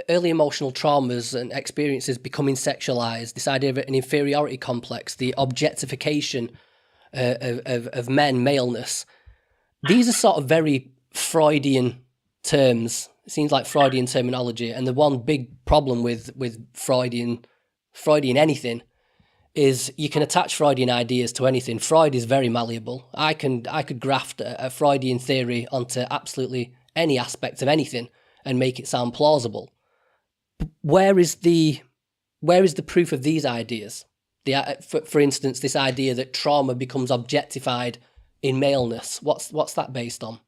early emotional traumas and experiences becoming sexualized, this idea of an inferiority complex, the objectification of men, maleness. These are sort of very Freudian terms. It seems like Freudian terminology, and the one big problem with Freudian anything is you can attach Freudian ideas to anything. Freud is very malleable. I could graft a Freudian theory onto absolutely any aspect of anything and make it sound plausible. Where is the proof of these ideas? For instance, this idea that trauma becomes objectified in maleness. What's that based on?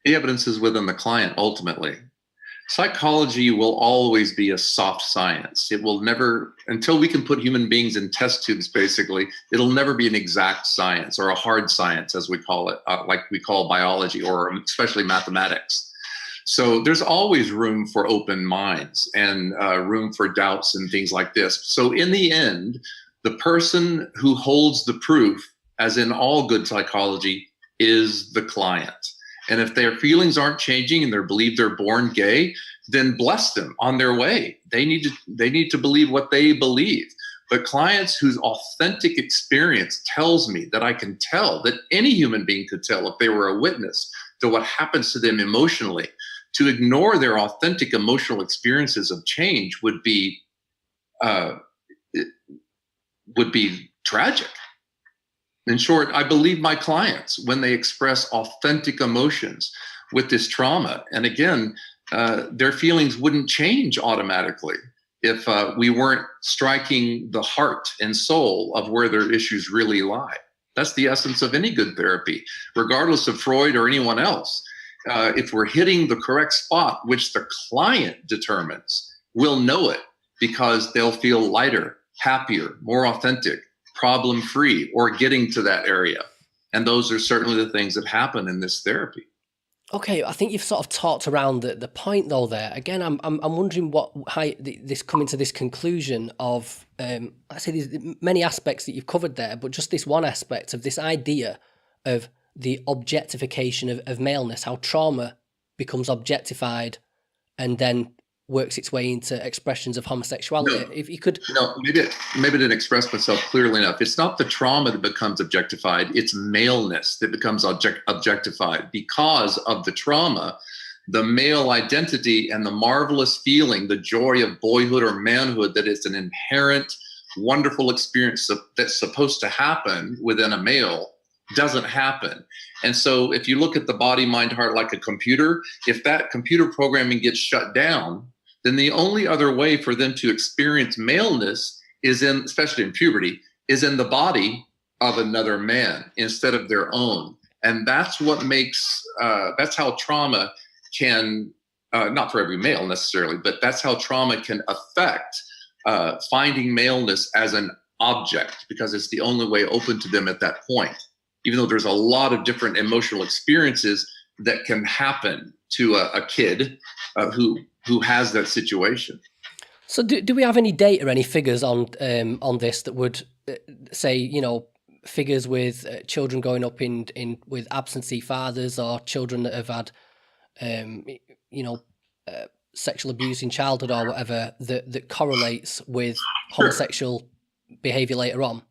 The evidence is within the client ultimately. Psychology will always be a soft science. It will never, until we can put human beings in test tubes, basically, it'll never be an exact science or a hard science, as we call it, like we call biology or especially mathematics. So there's always room for open minds and room for doubts and things like this. So in the end, the person who holds the proof, as in all good psychology, is the client. And if their feelings aren't changing and they believe they're born gay, then bless them on their way. They need to believe what they believe. But clients whose authentic experience tells me that I can tell, that any human being could tell if they were a witness to what happens to them emotionally, to ignore their authentic emotional experiences of change would be tragic. In short, I believe my clients when they express authentic emotions with this trauma. And again, their feelings wouldn't change automatically if we weren't striking the heart and soul of where their issues really lie. That's the essence of any good therapy, regardless of Freud or anyone else. If we're hitting the correct spot, which the client determines, we'll know it because they'll feel lighter, happier, more authentic, problem-free, or getting to that area. And those are certainly the things that happen in this therapy. Okay, I think you've sort of talked around the point though there. Again, I'm wondering how this coming to this conclusion of I say there's many aspects that you've covered there, but just this one aspect of this idea of the objectification of maleness, how trauma becomes objectified and then works its way into expressions of homosexuality. No, if you could, maybe I didn't express myself clearly enough. It's not the trauma that becomes objectified; it's maleness that becomes objectified because of the trauma. the male identity and the marvelous feeling, the joy of boyhood or manhood, that it's an inherent, wonderful experience that's supposed to happen within a male, doesn't happen. And so if you look at the body, mind, heart like a computer, if that computer programming gets shut down, then the only other way for them to experience maleness is in, especially in puberty, is in the body of another man instead of their own. And that's what makes, that's how trauma can, not for every male necessarily, but that's how trauma can affect finding maleness as an object, because it's the only way open to them at that point. Even though there's a lot of different emotional experiences that can happen to a kid who has that situation. So do we have any data or any figures on this that would say, you know, figures with children growing up in with absentee fathers, or children that have had, you know, sexual abuse in childhood or whatever, that correlates with homosexual behavior later on?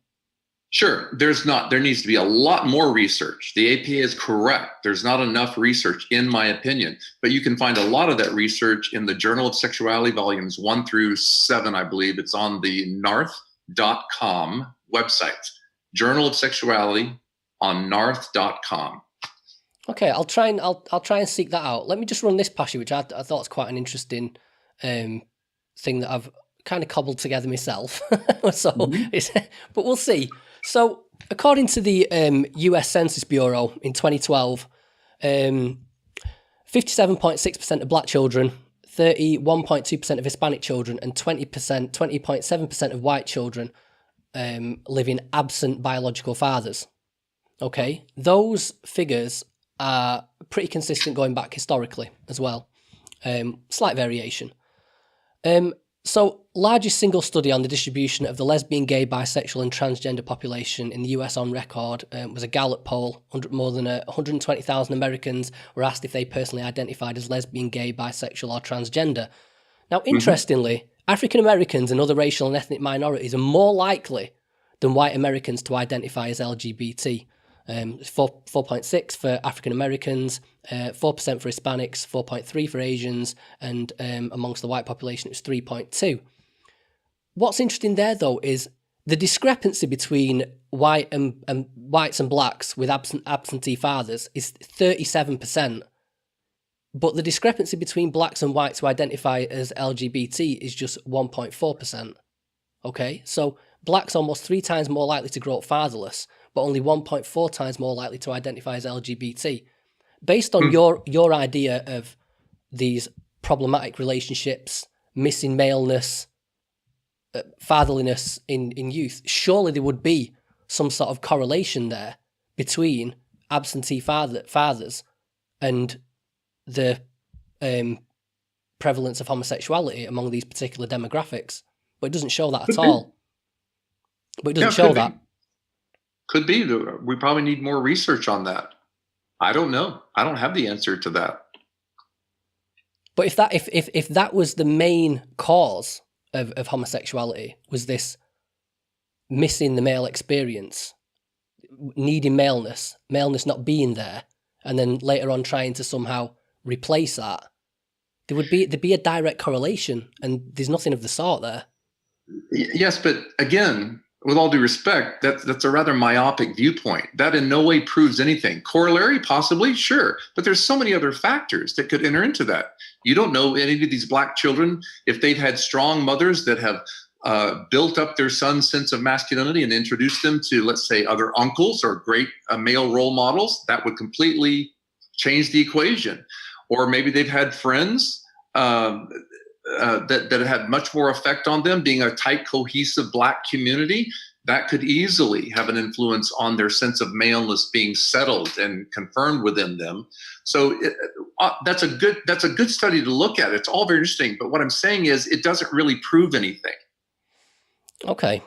Sure, there's not. There needs to be a lot more research. The APA is correct. There's not enough research, in my opinion. But you can find a lot of that research in the Journal of Sexuality, volumes 1 through 7, I believe. It's on the narth.com website. Journal of Sexuality on narth.com. Okay, I'll try and seek that out. Let me just run this past you, which I thought was quite an interesting thing that I've kind of cobbled together myself. So, but we'll see. So, according to the US Census Bureau in 2012, 57.6% of black children, 31.2% of Hispanic children, and 20.7% of white children live in absent biological fathers. Okay, those figures are pretty consistent going back historically as well. Slight variation. So, largest single study on the distribution of the lesbian, gay, bisexual and transgender population in the US on record was a Gallup poll. More than 120,000 Americans were asked if they personally identified as lesbian, gay, bisexual or transgender. Now, interestingly, African Americans and other racial and ethnic minorities are more likely than white Americans to identify as LGBT. 4.6 for African Americans, 4% for Hispanics, 4.3 for Asians, and amongst the white population it was 3.2. What's interesting there, though, is the discrepancy between whites and blacks with absentee fathers is 37%, but the discrepancy between blacks and whites who identify as LGBT is just 1.4%. Okay, so blacks almost 3 times more likely to grow up fatherless, but only 1.4 times more likely to identify as LGBT. Based on your idea of these problematic relationships, missing maleness, fatherliness in youth, surely there would be some sort of correlation there between absentee fathers and the prevalence of homosexuality among these particular demographics. But it doesn't show that at all. But it doesn't show that. Could be. We probably need more research on that. I don't know. I don't have the answer to that. But if that was the main cause of homosexuality, was this missing the male experience, needing maleness not being there, and then later on trying to somehow replace that, there'd be a direct correlation, and there's nothing of the sort there. Yes, but again, with all due respect, that's a rather myopic viewpoint. That in no way proves anything. Corollary, possibly, sure. But there's so many other factors that could enter into that. You don't know any of these black children, if they've had strong mothers that have built up their son's sense of masculinity and introduced them to, let's say, other uncles or great male role models, that would completely change the equation. Or maybe they've had friends that had much more effect on them, being a tight, cohesive black community, that could easily have an influence on their sense of maleness being settled and confirmed within them. So that's a good study to look at. It's all very interesting. But what I'm saying is it doesn't really prove anything. Okay.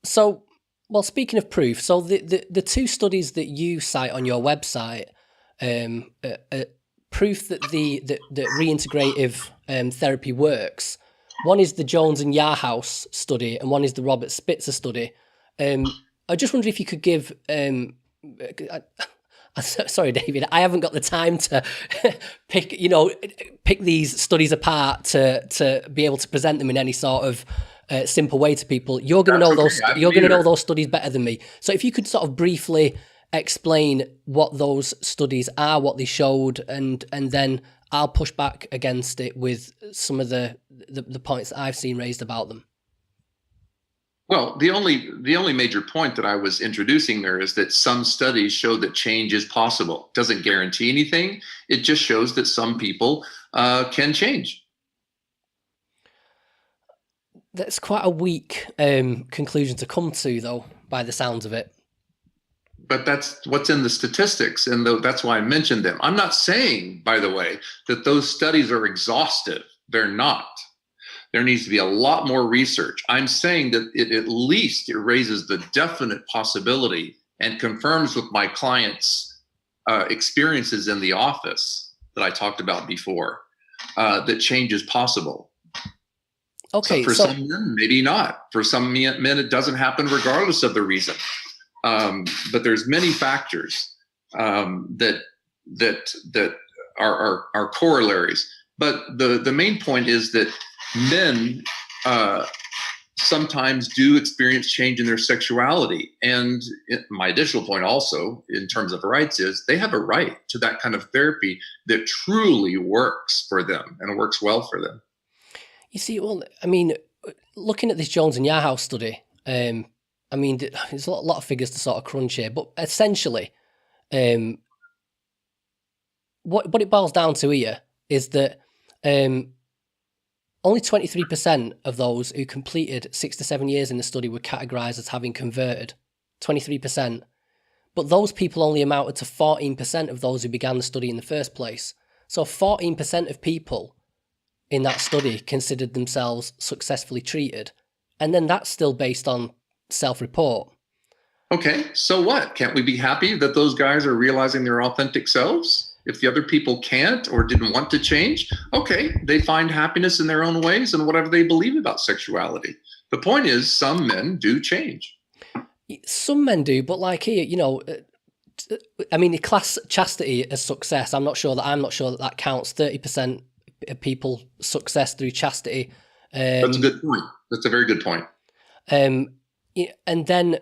So, well, speaking of proof, so the 2 studies that you cite on your website, proof that the reintegrative therapy works. One is the Jones and Yarhouse study, and one is the Robert Spitzer study. I just wonder if you could give. I Sorry, David, I haven't got the time to pick these studies apart to be able to present them in any sort of simple way to people. You're going to know those. You're going to know those studies better than me. So if you could sort of briefly explain what those studies are, what they showed, and then I'll push back against it with some of the points that I've seen raised about them. Well, the only major point that I was introducing there is that some studies show that change is possible. Doesn't guarantee anything. It just shows that some people can change. That's quite a weak conclusion to come to, though, by the sounds of it. But that's what's in the statistics, and that's why I mentioned them. I'm not saying, by the way, that those studies are exhaustive. They're not. There needs to be a lot more research. I'm saying that at least it raises the definite possibility and confirms with my clients' experiences in the office that I talked about before, that change is possible. Okay. So for some men, maybe not. For some men, it doesn't happen regardless of the reason. But there's many factors that are corollaries. But the main point is that men sometimes do experience change in their sexuality. And my additional point also, in terms of rights, is they have a right to that kind of therapy that truly works for them and works well for them. You see, well, I mean, looking at this Jones and Yarhouse study, I mean, there's a lot of figures to sort of crunch here, but essentially, what it boils down to here is that only 23% of those who completed 6 to 7 years in the study were categorized as having converted. 23%. But those people only amounted to 14% of those who began the study in the first place. So 14% of people in that study considered themselves successfully treated. And then that's still based on self-report. Okay, so what? Can't we be happy that those guys are realizing their authentic selves? If the other people can't or didn't want to change, okay, they find happiness in their own ways and whatever they believe about sexuality. The point is, some men do change. Some men do, but like here, I mean, the class chastity as success. I'm not sure that counts. 30% of people success through chastity. That's a good point. That's a very good point. And then,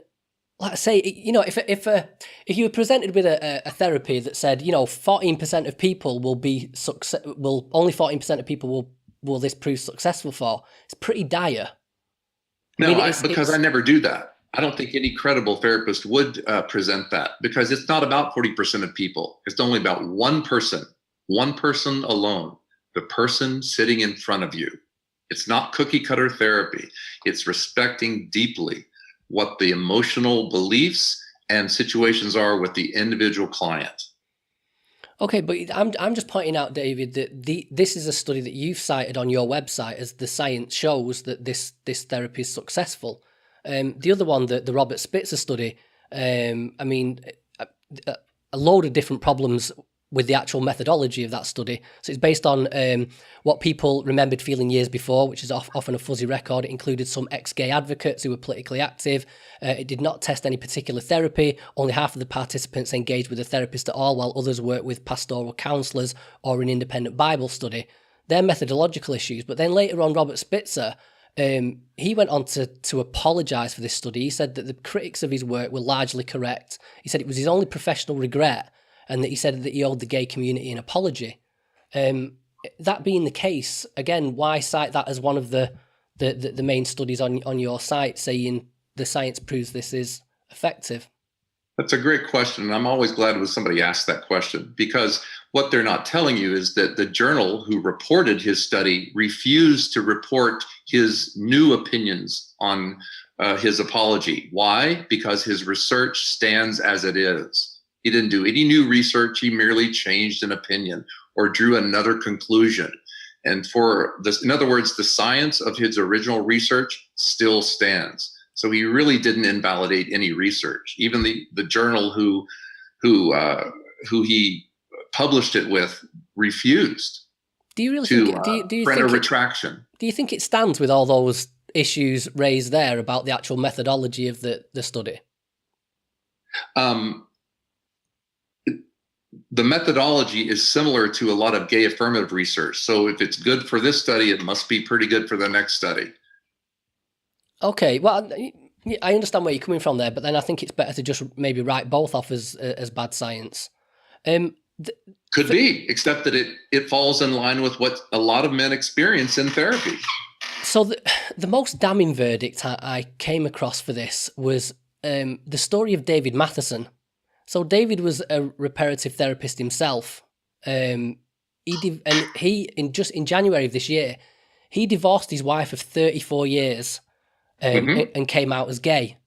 like I say, if you were presented with a therapy that said, 14% of people only 14% of people will this prove successful for, it's pretty dire. Because I never do that. I don't think any credible therapist would present that, because it's not about 40% of people. It's only about one person alone, the person sitting in front of you. It's not cookie cutter therapy. It's respecting deeply what the emotional beliefs and situations are with the individual client. Okay, but I'm just pointing out, David, that this is a study that you've cited on your website as the science shows that this therapy is successful. The other one, the Robert Spitzer study, I mean, a load of different problems with the actual methodology of that study. So it's based on what people remembered feeling years before, which is often a fuzzy record. It included some ex-gay advocates who were politically active. It did not test any particular therapy. Only half of the participants engaged with a therapist at all, while others worked with pastoral counsellors or an independent Bible study. They're methodological issues. But then later on, Robert Spitzer, he went on to apologise for this study. He said that the critics of his work were largely correct. He said it was his only professional regret, and that he said that he owed the gay community an apology. That being the case, again, why cite that as one of the main studies on your site, saying the science proves this is effective? That's a great question, and I'm always glad when somebody asks that question, because what they're not telling you is that the journal who reported his study refused to report his new opinions on his apology. Why? Because his research stands as it is. He didn't do any new research. He merely changed an opinion or drew another conclusion. And for this, in other words, the science of his original research still stands. So he really didn't invalidate any research. Even the journal who he published it with refused. Do you really think a retraction? Do you think it stands with all those issues raised there about the actual methodology of the study? the methodology is similar to a lot of gay affirmative research. So if it's good for this study, it must be pretty good for the next study. Okay, well, I understand where you're coming from there, but then I think it's better to just maybe write both off as bad science. Could be, except that it falls in line with what a lot of men experience in therapy. So the most damning verdict I came across for this was the story of David Matheson. So David was a reparative therapist himself. In January of this year, he divorced his wife of 34 years and came out as gay.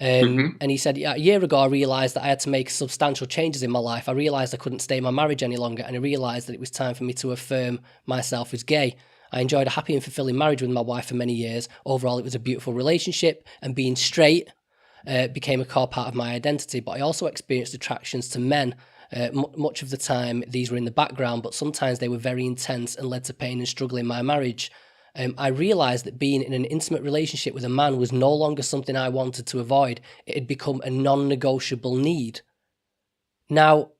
And he said, a year ago, I realised that I had to make substantial changes in my life. I realised I couldn't stay in my marriage any longer, and I realised that it was time for me to affirm myself as gay. I enjoyed a happy and fulfilling marriage with my wife for many years. Overall, it was a beautiful relationship, and being straight became a core part of my identity. But I also experienced attractions to men. Much of the time, these were in the background, but sometimes they were very intense and led to pain and struggle in my marriage. I realised that being in an intimate relationship with a man was no longer something I wanted to avoid. It had become a non-negotiable need. Now,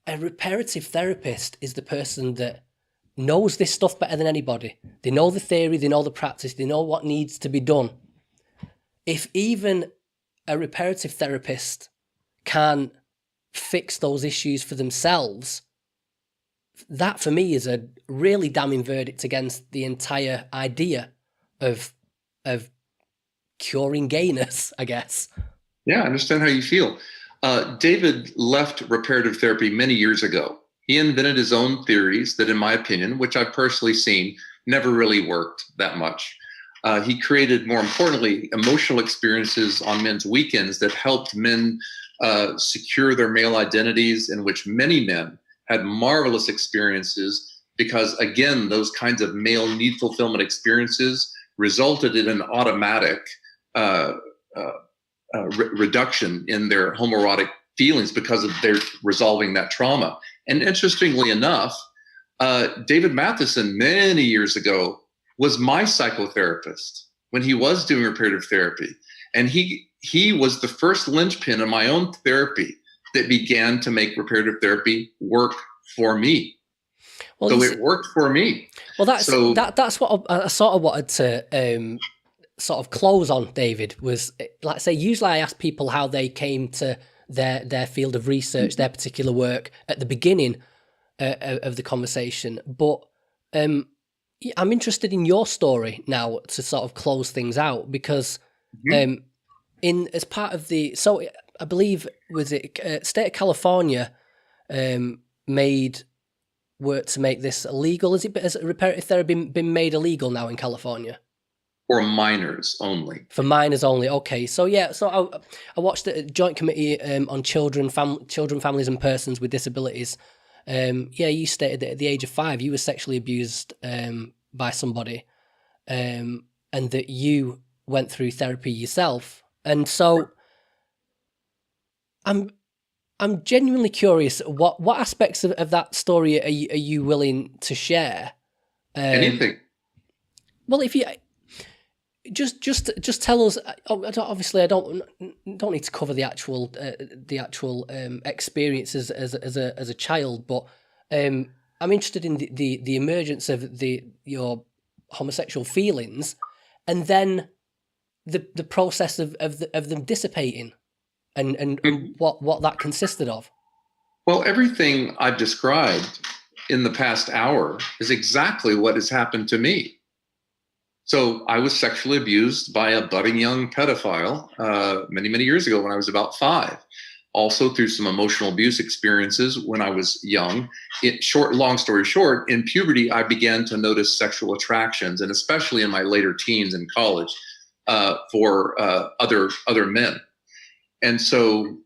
a reparative therapist is the person that knows this stuff better than anybody. They know the theory, they know the practice, they know what needs to be done. If even a reparative therapist can fix those issues for themselves, that for me is a really damning verdict against the entire idea of curing gayness, I guess. Yeah, I understand how you feel. David left reparative therapy many years ago. He invented his own theories that, in my opinion, which I've personally seen, never really worked that much. He created, more importantly, emotional experiences on men's weekends that helped men secure their male identities, in which many men had marvelous experiences because, again, those kinds of male need fulfillment experiences resulted in an automatic reduction in their homoerotic feelings because of their resolving that trauma. And interestingly enough, David Matheson, many years ago, was my psychotherapist when he was doing reparative therapy. And he was the first linchpin in my own therapy that began to make reparative therapy work for me. Well, so it worked for me. Well, that's what I sort of wanted to sort of close on, David, was, like I say, usually I ask people how they came to their field of research, their particular work at the beginning of the conversation. But I'm interested in your story now to sort of close things out, because as part of so I believe, was it state of California made work to make this illegal? Has reparative therapy been made illegal now in California? For minors only. For minors only. Okay. So yeah. So I watched the Joint Committee on Children, Families and Persons with Disabilities. You stated that at the age of 5, you were sexually abused by somebody, and that you went through therapy yourself. And so I'm genuinely curious, what aspects of that story are you willing to share? Anything. Well, if you just tell us. Obviously, I don't need to cover the actual experiences as a child, but I'm interested in the emergence of your homosexual feelings, and then the process of them dissipating, and what that consisted of. Well, everything I've described in the past hour is exactly what has happened to me. So I was sexually abused by a budding young pedophile many, many years ago when I was about 5. Also through some emotional abuse experiences when I was young. Long story short, in puberty, I began to notice sexual attractions, and especially in my later teens and college, for other men. And so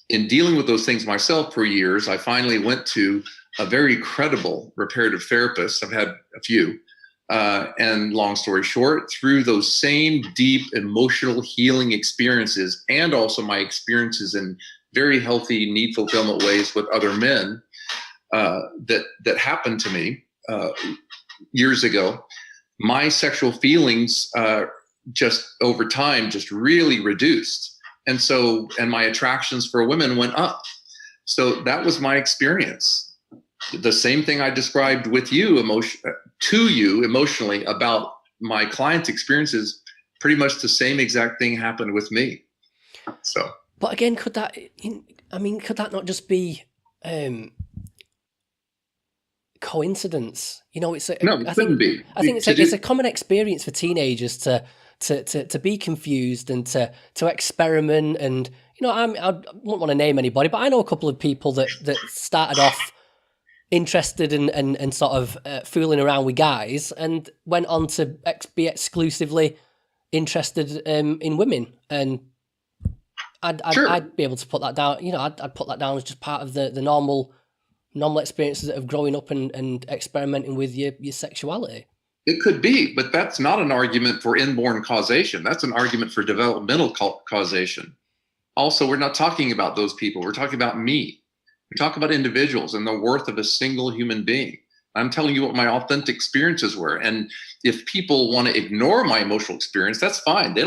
in dealing with those things myself for years, I finally went to a very credible reparative therapist. I've had a few. And long story short, through those same deep emotional healing experiences, and also my experiences in very healthy need fulfillment ways with other men that happened to me years ago, my sexual feelings just over time just really reduced. And my attractions for women went up. So that was my experience. The same thing I described with you, to you emotionally about my client's experiences, pretty much the same exact thing happened with me. So, but again, could that not just be coincidence? No, it couldn't be. I think it's a common experience for teenagers to be confused and to experiment. And I won't want to name anybody, but I know a couple of people that started off interested and sort of fooling around with guys and went on to be exclusively interested in women. And I'd be able to put that down. I'd put that down as just part of the normal experiences of growing up and experimenting with your sexuality. It could be, but that's not an argument for inborn causation. That's an argument for developmental causation. Also, we're not talking about those people. We're talking about me. We talk about individuals and the worth of a single human being. I'm telling you what my authentic experiences were. And if people want to ignore my emotional experience, that's fine. They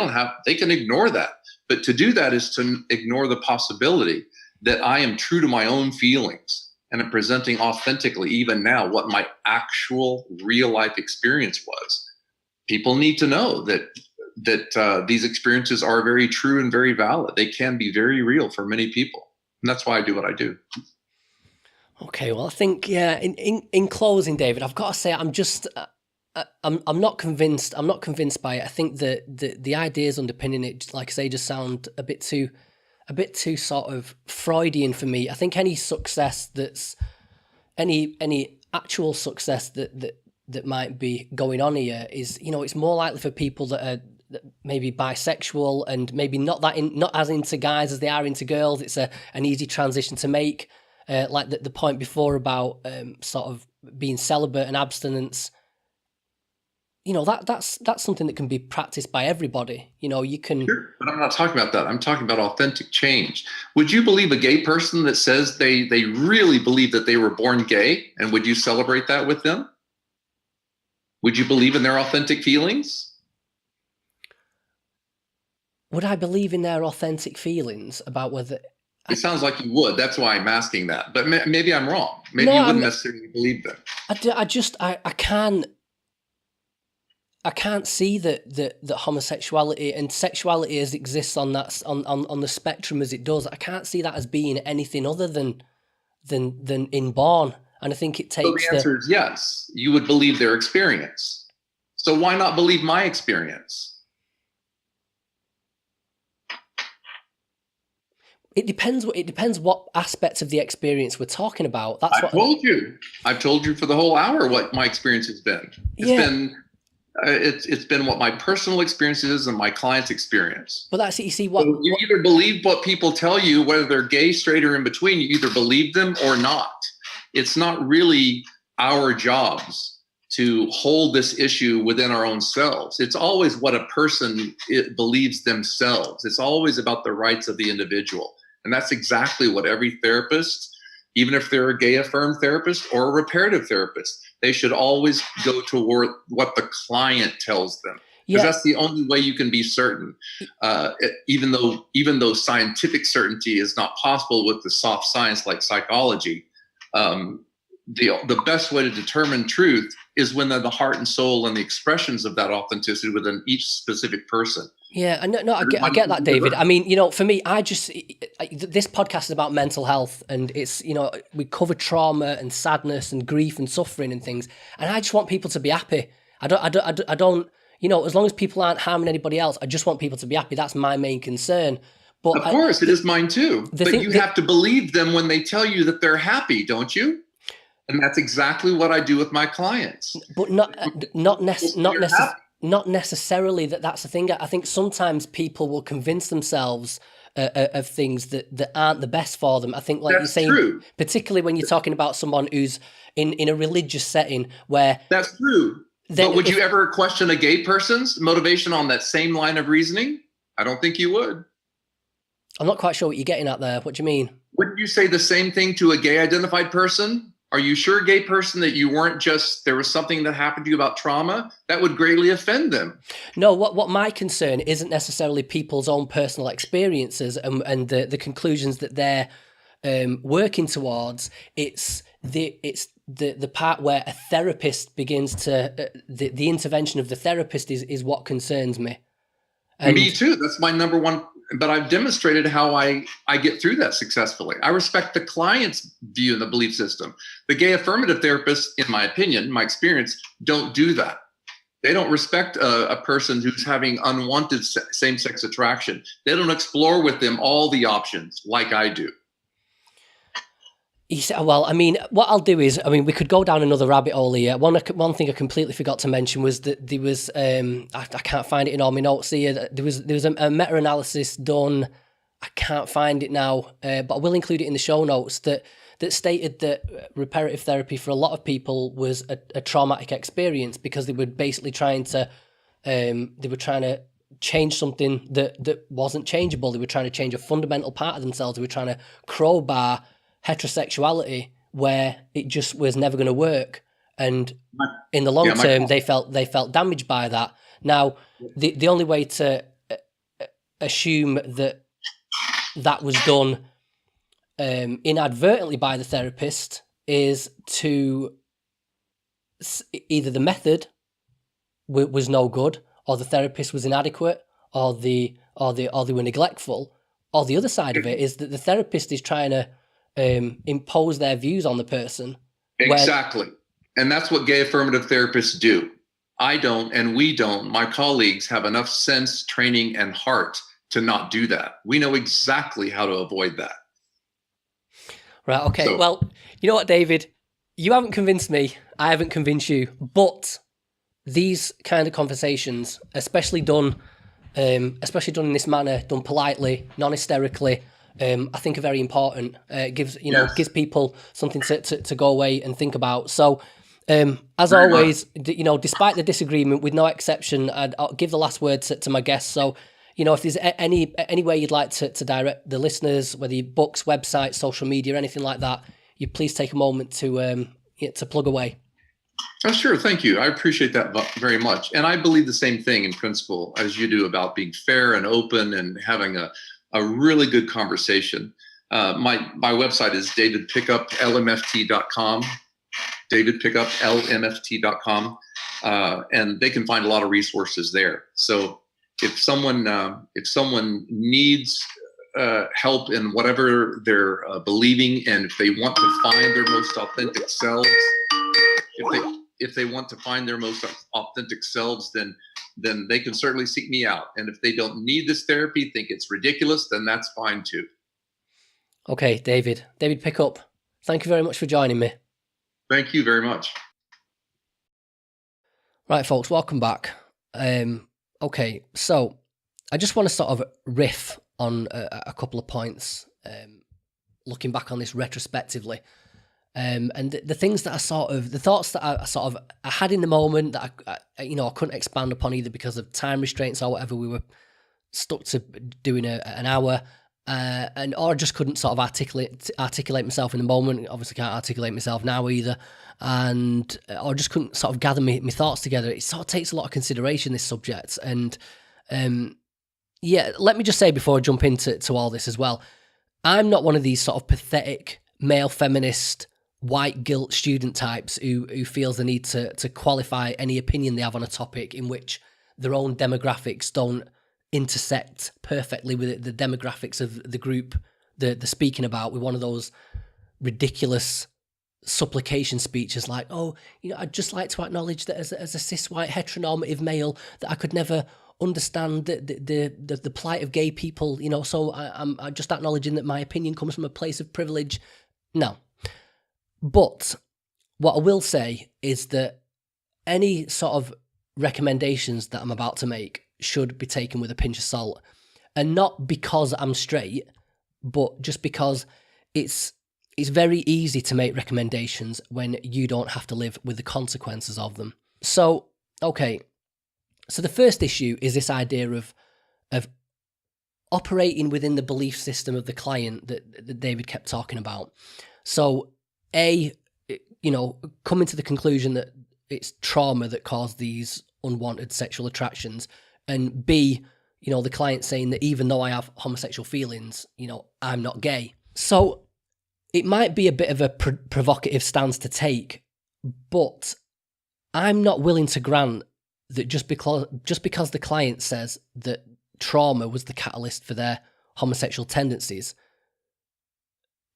can ignore that. But to do that is to ignore the possibility that I am true to my own feelings and am presenting authentically, even now, what my actual real life experience was. People need to know that these experiences are very true and very valid. They can be very real for many people. And that's why I do what I do. Okay, well, I think, in closing, David, I've got to say, I'm not convinced. I'm not convinced by it. I think that the ideas underpinning it, like I say, just sound a bit too sort of Freudian for me. I think any actual success that might be going on here is, it's more likely for people that are maybe bisexual and maybe not as into guys as they are into girls. It's an easy transition to make. Like the point before about sort of being celibate and abstinence. That's something that can be practiced by everybody. You can. Sure, but I'm not talking about that. I'm talking about authentic change. Would you believe a gay person that says they really believe that they were born gay, and would you celebrate that with them? Would you believe in their authentic feelings? Would I believe in their authentic feelings about whether? It sounds like you would. That's why I'm asking that. But maybe I'm wrong. Maybe you wouldn't necessarily believe them. I can't see that homosexuality and sexuality as exists on the spectrum as it does. I can't see that as being anything other than inborn. And I think it takes. So the answer is yes. You would believe their experience. So why not believe my experience? It depends what aspects of the experience we're talking about. I've told you for the whole hour what my experience has been. It's been what my personal experience is and my client's experience. But that's it. You see you either believe what people tell you, whether they're gay, straight, or in between. You either believe them or not. It's not really our jobs to hold this issue within our own selves. It's always what a person believes themselves. It's always about the rights of the individual. And that's exactly what every therapist, even if they're a gay affirmed therapist or a reparative therapist, they should always go toward what the client tells them. Because that's the only way you can be certain. Even though scientific certainty is not possible with the soft science like psychology, the best way to determine truth is when the heart and soul and the expressions of that authenticity within each specific person. Yeah, I get that, David. I mean, for me, this podcast is about mental health, and it's, we cover trauma and sadness and grief and suffering and things, and I just want people to be happy. I don't, as long as people aren't harming anybody else, I just want people to be happy. That's my main concern. But of course, it is mine too. But you have to believe them when they tell you that they're happy, don't you? And that's exactly what I do with my clients. But not necessarily that's the thing. I think sometimes people will convince themselves of things that aren't the best for them. I think, like that's you're saying, true. Particularly when you're talking about someone who's in a religious setting where... That's true. But would you ever question a gay person's motivation on that same line of reasoning? I don't think you would. I'm not quite sure what you're getting at there. What do you mean? Wouldn't you say the same thing to a gay identified person? Are you sure, gay person, that you weren't there was something that happened to you about trauma that would greatly offend them? No, what my concern isn't necessarily people's own personal experiences and the conclusions that they're working towards. It's the part where a therapist begins to the intervention of the therapist is what concerns me. And me too. That's my number one. But I've demonstrated how I get through that successfully. I respect the client's view and the belief system. The gay affirmative therapists, in my opinion, my experience, don't do that. They don't respect a person who's having unwanted same-sex attraction. They don't explore with them all the options like I do. Well, I mean, what I'll do is, I mean, we could go down another rabbit hole here. One thing I completely forgot to mention was that there was, I can't find it in all my notes here. There was a meta-analysis done. I can't find it now, but I will include it in the show notes that stated that reparative therapy for a lot of people was a traumatic experience because they were basically trying to change something that wasn't changeable. They were trying to change a fundamental part of themselves. They were trying to crowbar heterosexuality where it just was never going to work, and in the long term they felt damaged by that. Now the only way to assume that was done inadvertently by the therapist is to either the method was no good, or the therapist was inadequate, or they were neglectful, or the other side of it is that the therapist is trying to impose their views on the person. Exactly. And that's what gay affirmative therapists do. I don't, and we don't. My colleagues have enough sense, training, and heart to not do that. We know exactly how to avoid that. Right. Okay. So, well, you know what, David? You haven't convinced me. I haven't convinced you. But these kind of conversations, especially done in this manner, done politely, non-hysterically, I think are very important. It gives people something to go away and think about. So, as always, despite the disagreement, with no exception, I'll give the last word to my guests. So, if there's any way you'd like to direct the listeners, whether you books, websites, social media, anything like that, you please take a moment to plug away. Oh, sure. Thank you. I appreciate that very much. And I believe the same thing in principle as you do about being fair and open and having a really good conversation. My website is davidpickuplmft.com, davidpickuplmft.com, and they can find a lot of resources there. So if someone needs help in whatever they're believing, and if they want to find their most authentic selves, if they want to find their most authentic selves, then they can certainly seek me out. And if they don't need this therapy, think it's ridiculous, then that's fine too. Okay, David Pickup, thank you very much for joining me. Thank you very much. Right, folks, welcome back. Okay, so I just want to sort of riff on a couple of points, looking back on this retrospectively. And the things that the thoughts that I had in the moment that I couldn't expand upon either because of time restraints or whatever. We were stuck to doing an hour, or I just couldn't sort of articulate myself in the moment. Obviously can't articulate myself now either. Or just couldn't sort of gather my thoughts together. It sort of takes a lot of consideration, this subject. And let me just say before I jump into all this as well, I'm not one of these sort of pathetic male feminist white guilt student types who feels the need to qualify any opinion they have on a topic in which their own demographics don't intersect perfectly with the demographics of the group they're speaking about, with one of those ridiculous supplication speeches like, I'd just like to acknowledge that as a cis white heteronormative male that I could never understand the plight of gay people, so I'm just acknowledging that my opinion comes from a place of privilege. No. But what I will say is that any sort of recommendations that I'm about to make should be taken with a pinch of salt, and not because I'm straight, but just because it's very easy to make recommendations when you don't have to live with the consequences of them. So, okay. So the first issue is this idea of operating within the belief system of the client that David kept talking about. So, coming to the conclusion that it's trauma that caused these unwanted sexual attractions, and B, the client saying that even though I have homosexual feelings, I'm not gay. So it might be a bit of a provocative stance to take, but I'm not willing to grant that just because the client says that trauma was the catalyst for their homosexual tendencies,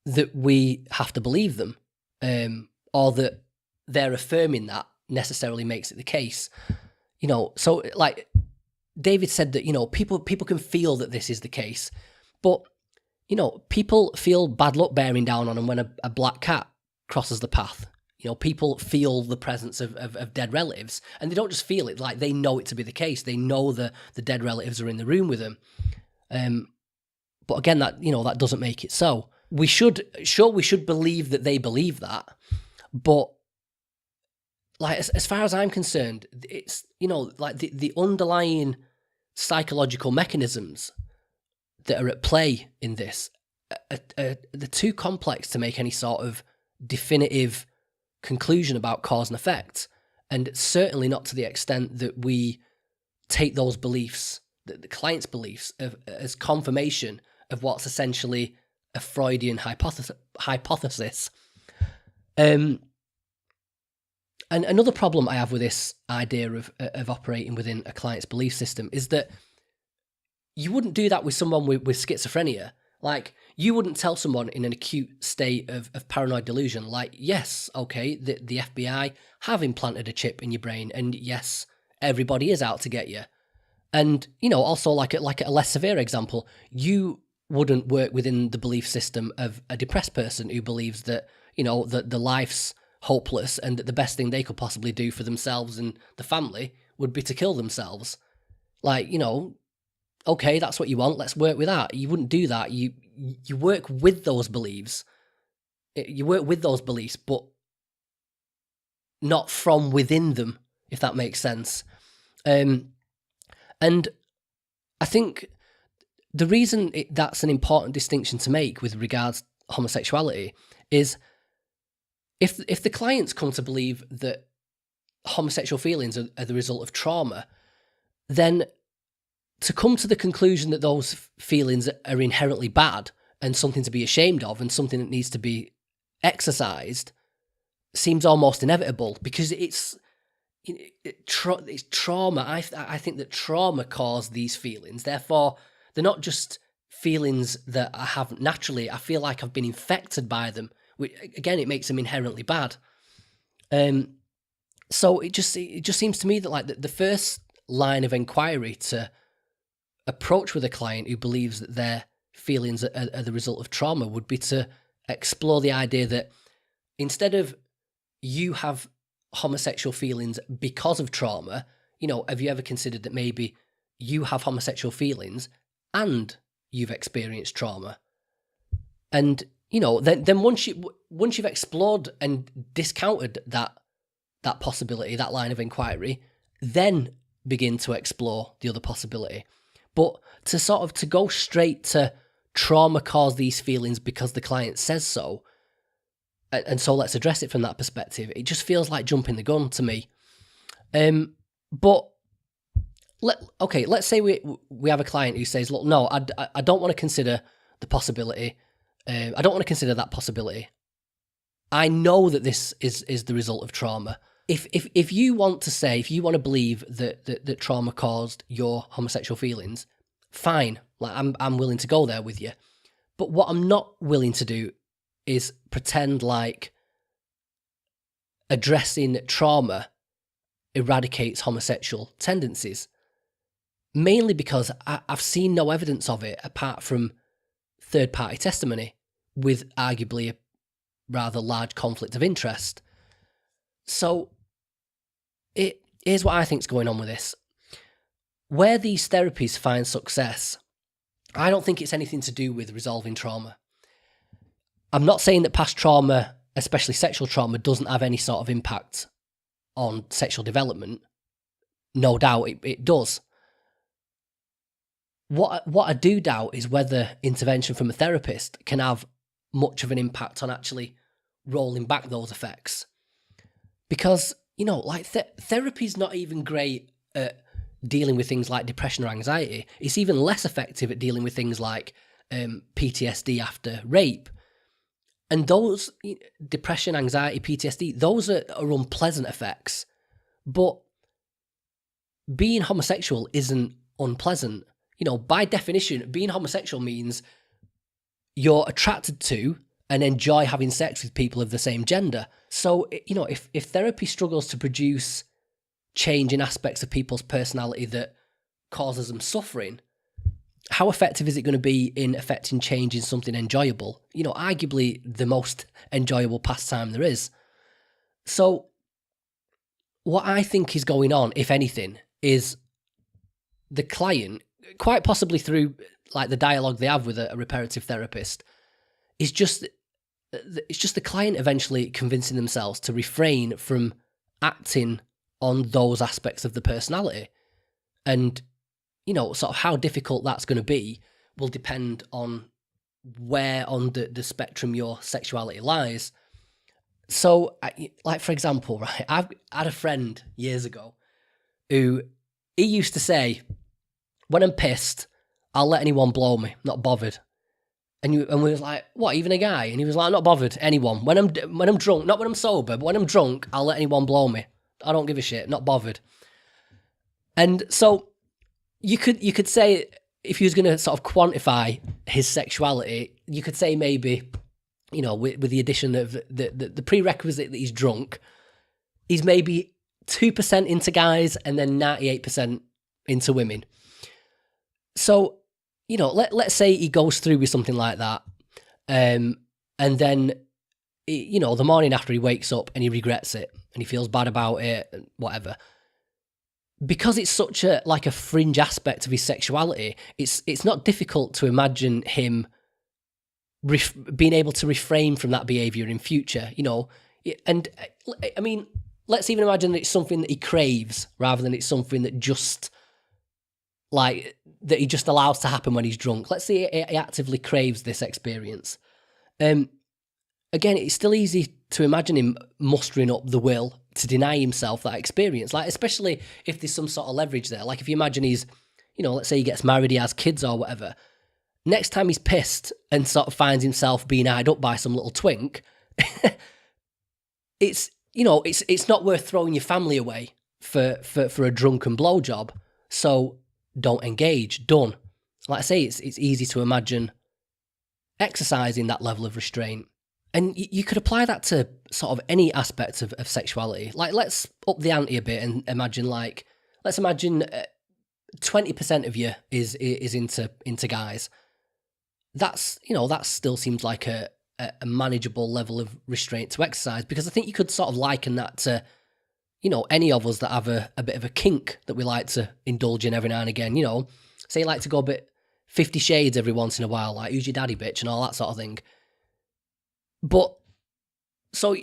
that we have to believe them, or that they're affirming that necessarily makes it the case. So like David said that, people can feel that this is the case, but, people feel bad luck bearing down on them when a black cat crosses the path. People feel the presence of dead relatives, and they don't just feel it, like they know it to be the case. They know the dead relatives are in the room with them. But again, that doesn't make it so. We should believe that they believe that, but like as far as I'm concerned, it's like the underlying psychological mechanisms that are at play in this are too complex to make any sort of definitive conclusion about cause and effect, and certainly not to the extent that we take those beliefs, the client's beliefs, as confirmation of what's essentially a Freudian hypothesis. And another problem I have with this idea of operating within a client's belief system is that you wouldn't do that with someone with schizophrenia. Like, you wouldn't tell someone in an acute state of paranoid delusion, like, yes, okay, the FBI have implanted a chip in your brain, and yes, everybody is out to get you. And, also like a less severe example, you wouldn't work within the belief system of a depressed person who believes that, that the life's hopeless and that the best thing they could possibly do for themselves and the family would be to kill themselves. Like, okay, that's what you want, let's work with that. You wouldn't do that. You work with those beliefs. You work with those beliefs, but not from within them, if that makes sense. And I think the reason that's an important distinction to make with regards to homosexuality is if the clients come to believe that homosexual feelings are the result of trauma, then to come to the conclusion that those feelings are inherently bad and something to be ashamed of and something that needs to be exercised seems almost inevitable, because it's trauma. I think that trauma caused these feelings. Therefore, they're not just feelings that I have naturally. I feel like I've been infected by them, which, again, it makes them inherently bad. So it just seems to me that like the first line of inquiry to approach with a client who believes that their feelings are the result of trauma would be to explore the idea that instead of you have homosexual feelings because of trauma, have you ever considered that maybe you have homosexual feelings and you've experienced trauma? And then once you've explored and discounted that possibility, that line of inquiry, then begin to explore the other possibility. But to go straight to trauma caused these feelings because the client says so, and so let's address it from that perspective, it just feels like jumping the gun to me. But let's say we have a client who says, look, no, I don't want to consider the possibility. I don't want to consider that possibility. I know that this is the result of trauma. If you want to believe that trauma caused your homosexual feelings, fine. Like I'm willing to go there with you. But what I'm not willing to do is pretend like addressing trauma eradicates homosexual tendencies. Mainly because I've seen no evidence of it apart from third-party testimony with arguably a rather large conflict of interest. So here's what I think is going on with this. Where these therapies find success, I don't think it's anything to do with resolving trauma. I'm not saying that past trauma, especially sexual trauma, doesn't have any sort of impact on sexual development. No doubt it does. What I do doubt is whether intervention from a therapist can have much of an impact on actually rolling back those effects. Because, like therapy's not even great at dealing with things like depression or anxiety. It's even less effective at dealing with things like PTSD after rape. And those depression, anxiety, PTSD, those are unpleasant effects. But being homosexual isn't unpleasant. By definition, being homosexual means you're attracted to and enjoy having sex with people of the same gender. So, if therapy struggles to produce change in aspects of people's personality that causes them suffering, how effective is it going to be in affecting change in something enjoyable? Arguably the most enjoyable pastime there is. So what I think is going on, if anything, is the client, quite possibly through like the dialogue they have with a reparative therapist, it's just the client eventually convincing themselves to refrain from acting on those aspects of the personality. And, sort of how difficult that's going to be will depend on where on the spectrum your sexuality lies. So, like, for example, right, I've had a friend years ago who, he used to say, when I'm pissed, I'll let anyone blow me, not bothered. And we was like, what, even a guy? And he was like, not bothered, anyone. When I'm drunk, not when I'm sober, but when I'm drunk, I'll let anyone blow me. I don't give a shit, not bothered. And so you could say, if he was going to sort of quantify his sexuality, you could say maybe, with the addition of the prerequisite that he's drunk, he's maybe 2% into guys and then 98% into women. So, let's say he goes through with something like that, and then, the morning after he wakes up and he regrets it and he feels bad about it and whatever. Because it's such a fringe aspect of his sexuality, it's not difficult to imagine him being able to refrain from that behaviour in future, And I mean, let's even imagine that it's something that he craves rather than it's something that just that he just allows to happen when he's drunk. Let's say he actively craves this experience. Again, it's still easy to imagine him mustering up the will to deny himself that experience. Especially if there's some sort of leverage there. If you imagine he's, let's say he gets married, he has kids or whatever. Next time he's pissed and sort of finds himself being eyed up by some little twink, it's not worth throwing your family away for a drunken blowjob. So don't engage, done. Like I say, it's easy to imagine exercising that level of restraint. And you could apply that to sort of any aspect of sexuality. Let's up the ante a bit and imagine, let's imagine 20% of you is into guys. That still seems like a manageable level of restraint to exercise, because I think you could sort of liken that to, any of us that have a bit of a kink that we like to indulge in every now and again. Say you like to go a bit 50 Shades every once in a while, like who's your daddy bitch and all that sort of thing. But, so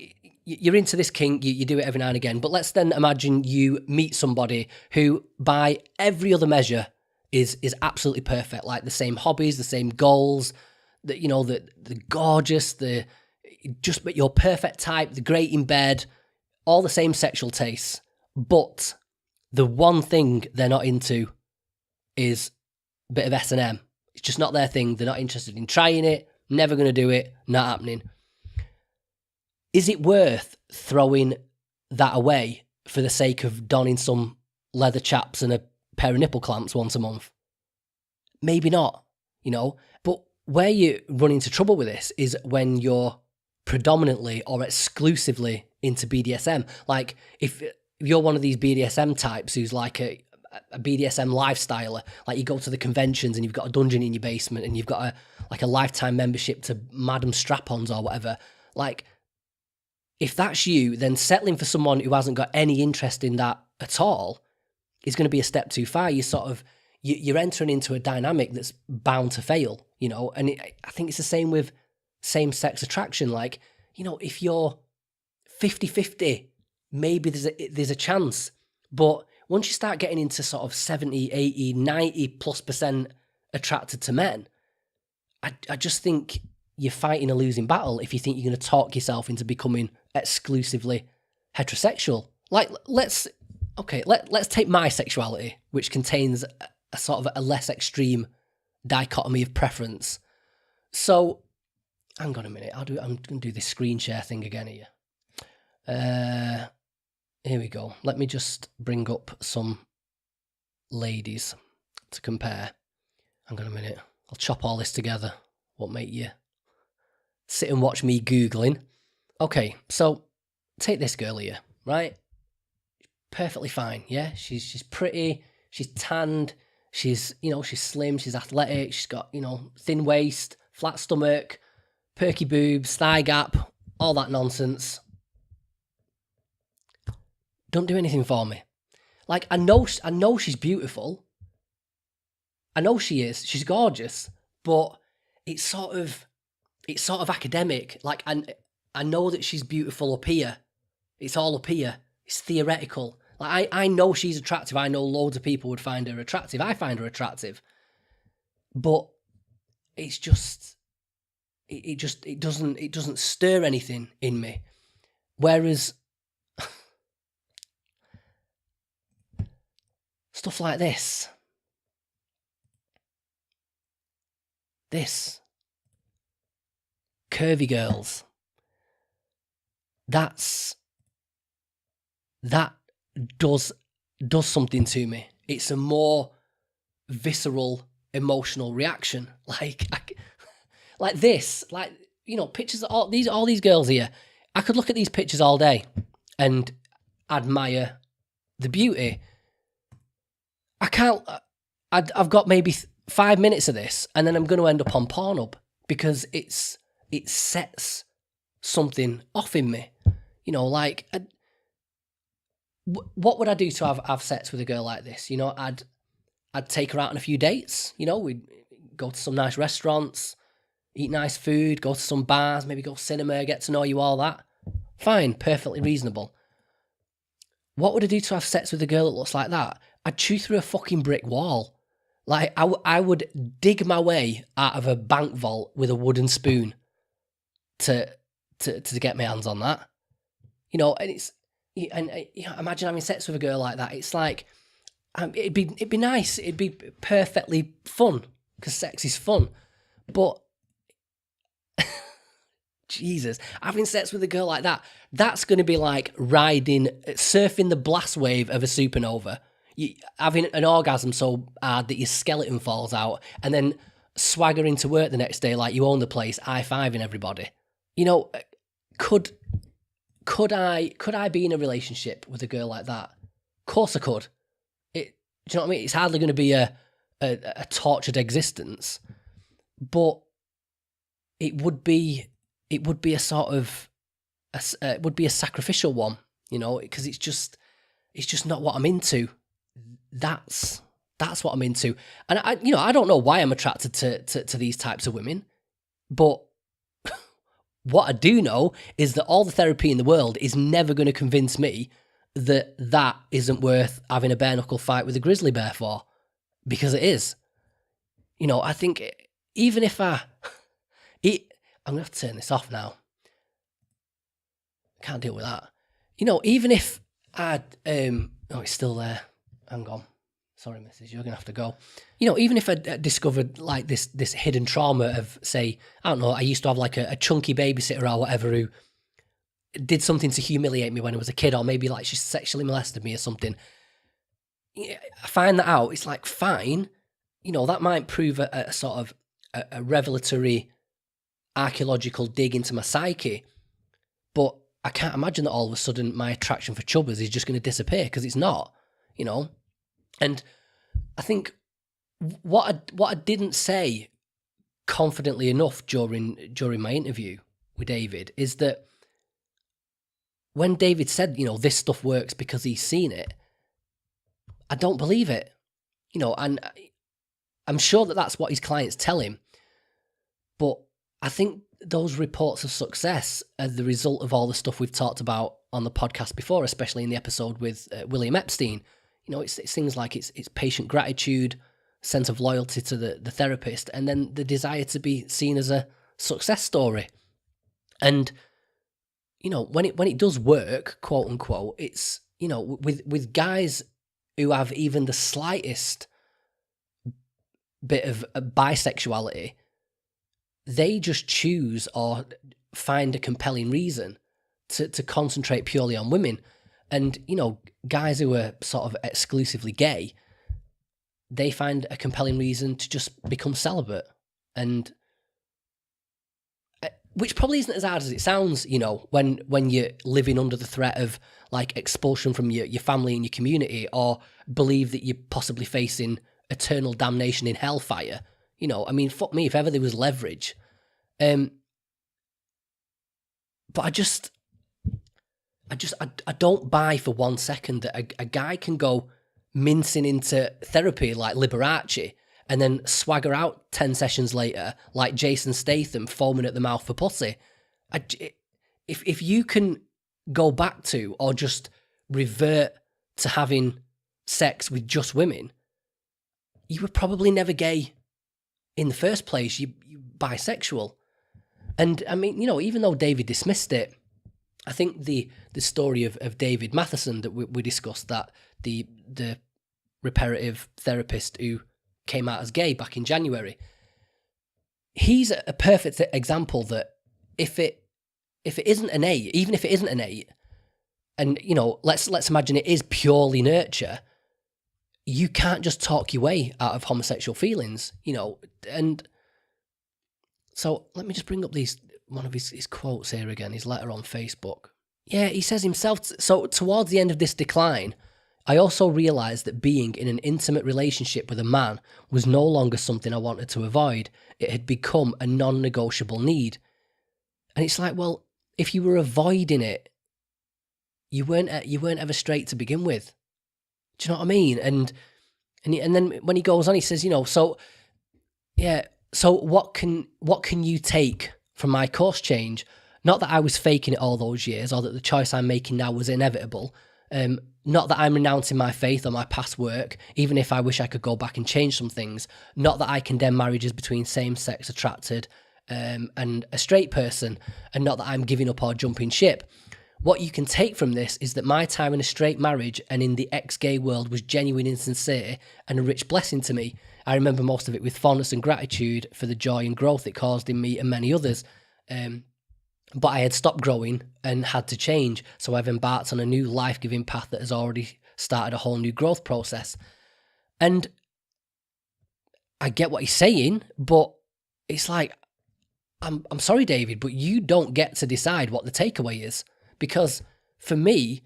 you're into this kink, you do it every now and again, but let's then imagine you meet somebody who, by every other measure, is absolutely perfect, like the same hobbies, the same goals, the gorgeous, just but your perfect type, the great in bed, all the same sexual tastes, but the one thing they're not into is a bit of S&M. It's just not their thing. They're not interested in trying it, never going to do it, not happening. Is it worth throwing that away for the sake of donning some leather chaps and a pair of nipple clamps once a month? Maybe not, But where you run into trouble with this is when you're predominantly or exclusively into BDSM. If you're one of these BDSM types who's like a BDSM lifestyler, you go to the conventions and you've got a dungeon in your basement and you've got a lifetime membership to Madam Strap-ons or whatever, if that's you, then settling for someone who hasn't got any interest in that at all is going to be a step too far. You're entering into a dynamic that's bound to fail, and I think it's the same with same-sex attraction. If you're 50-50, maybe there's a chance. But once you start getting into sort of 70, 80, 90+% attracted to men, I just think you're fighting a losing battle if you think you're going to talk yourself into becoming exclusively heterosexual. Let's take my sexuality, which contains a sort of a less extreme dichotomy of preference. So hang on a minute. I'm going to do this screen share thing again here. Here we go. Let me just bring up some ladies to compare. Hang on a minute. I'll chop all this together. What make you sit and watch me Googling? Okay, so take this girl here, right? Perfectly fine, yeah? She's pretty, she's tanned, she's slim, she's athletic, she's got, thin waist, flat stomach, perky boobs, thigh gap, all that nonsense. Don't do anything for me. Like, I know she's beautiful. I know she is. She's gorgeous, but it's sort of academic. Like, I know that she's beautiful up here. It's all up here. It's theoretical. Like, I know she's attractive. I know loads of people would find her attractive. I find her attractive, but it's just, it doesn't stir anything in me. Whereas stuff like this, curvy girls, that does something to me. It's a more visceral, emotional reaction. Like this, pictures of all these girls here. I could look at these pictures all day and admire the beauty. I can't. I've got maybe 5 minutes of this, and then I'm going to end up on Pornhub because it sets something off in me. What would I do to have sex with a girl like this? I'd take her out on a few dates. We'd go to some nice restaurants, eat nice food, go to some bars, maybe go cinema, get to know you, all that. Fine, perfectly reasonable. What would I do to have sex with a girl that looks like that? I'd chew through a fucking brick wall. Like, I would dig my way out of a bank vault with a wooden spoon to get my hands on that. Imagine having sex with a girl like that. It's like, it'd be nice. It'd be perfectly fun because sex is fun. But Jesus, having sex with a girl like that, that's going to be like surfing the blast wave of a supernova. Having an orgasm so hard that your skeleton falls out, and then swaggering to work the next day like you own the place, high-fiving everybody. Could I be in a relationship with a girl like that? Of course I could. Do you know what I mean? It's hardly going to be a tortured existence, but it would be a sort of it would be a sacrificial one, because it's just not what I'm into. That's what I'm into, and I don't know why I'm attracted to these types of women, but what I do know is that all the therapy in the world is never going to convince me that isn't worth having a bare knuckle fight with a grizzly bear for, because it is. I think even if I'm going to have to turn this off now. I can't deal with that. Even if I'd, it's still there. Hang on. Sorry, missus, you're going to have to go. Even if I discovered like this hidden trauma of, say, I don't know, I used to have like a chunky babysitter or whatever who did something to humiliate me when I was a kid, or maybe like she sexually molested me or something. I find that out. It's like, fine. That might prove a sort of a revelatory archaeological dig into my psyche, but I can't imagine that all of a sudden my attraction for chubbers is just going to disappear, because it's not, And I think what I didn't say confidently enough during my interview with David is that when David said, this stuff works because he's seen it, I don't believe it, and I'm sure that that's what his clients tell him, but I think those reports of success are the result of all the stuff we've talked about on the podcast before, especially in the episode with William Epstein. It's things like it's patient gratitude, sense of loyalty to the therapist, and then the desire to be seen as a success story. And when it does work, quote unquote, it's with guys who have even the slightest bit of bisexuality, they just choose or find a compelling reason to concentrate purely on women. And, you know, guys who are sort of exclusively gay, they find a compelling reason to just become celibate. And which probably isn't as hard as it sounds, you know, when you're living under the threat of like expulsion from your family and your community, or believe that you're possibly facing eternal damnation in hellfire. You know, I mean, fuck me, if ever there was leverage. But I don't buy for 1 second that a guy can go mincing into therapy like Liberace and then swagger out 10 sessions later like Jason Statham foaming at the mouth for pussy. If you can go back to or just revert to having sex with just women, you were probably never gay in the first place. You're bisexual. And I mean, you know, even though David dismissed it, I think the story of David Matheson that we discussed, that the reparative therapist who came out as gay back in January, he's a perfect example that if it isn't innate, even if it isn't innate, and, you know, let's imagine it is purely nurture, you can't just talk your way out of homosexual feelings, you know. And so let me just bring up one of his quotes here again, his letter on Facebook. Yeah, he says himself, so towards the end of this decline, I also realised that being in an intimate relationship with a man was no longer something I wanted to avoid. It had become a non-negotiable need. And it's like, well, if you were avoiding it, you weren't ever straight to begin with. Do you know what I mean? And then when he goes on, he says, you know, so yeah, so what can you take from my course change? Not that I was faking it all those years, or that the choice I'm making now was inevitable. Not that I'm renouncing my faith or my past work, even if I wish I could go back and change some things. Not that I condemn marriages between same-sex attracted and a straight person, and not that I'm giving up or jumping ship. What you can take from this is that my time in a straight marriage and in the ex-gay world was genuine and sincere and a rich blessing to me. I remember most of it with fondness and gratitude for the joy and growth it caused in me and many others. But I had stopped growing and had to change, so I've embarked on a new life-giving path that has already started a whole new growth process. And I get what he's saying, but it's like, I'm sorry, David, but you don't get to decide what the takeaway is. Because for me,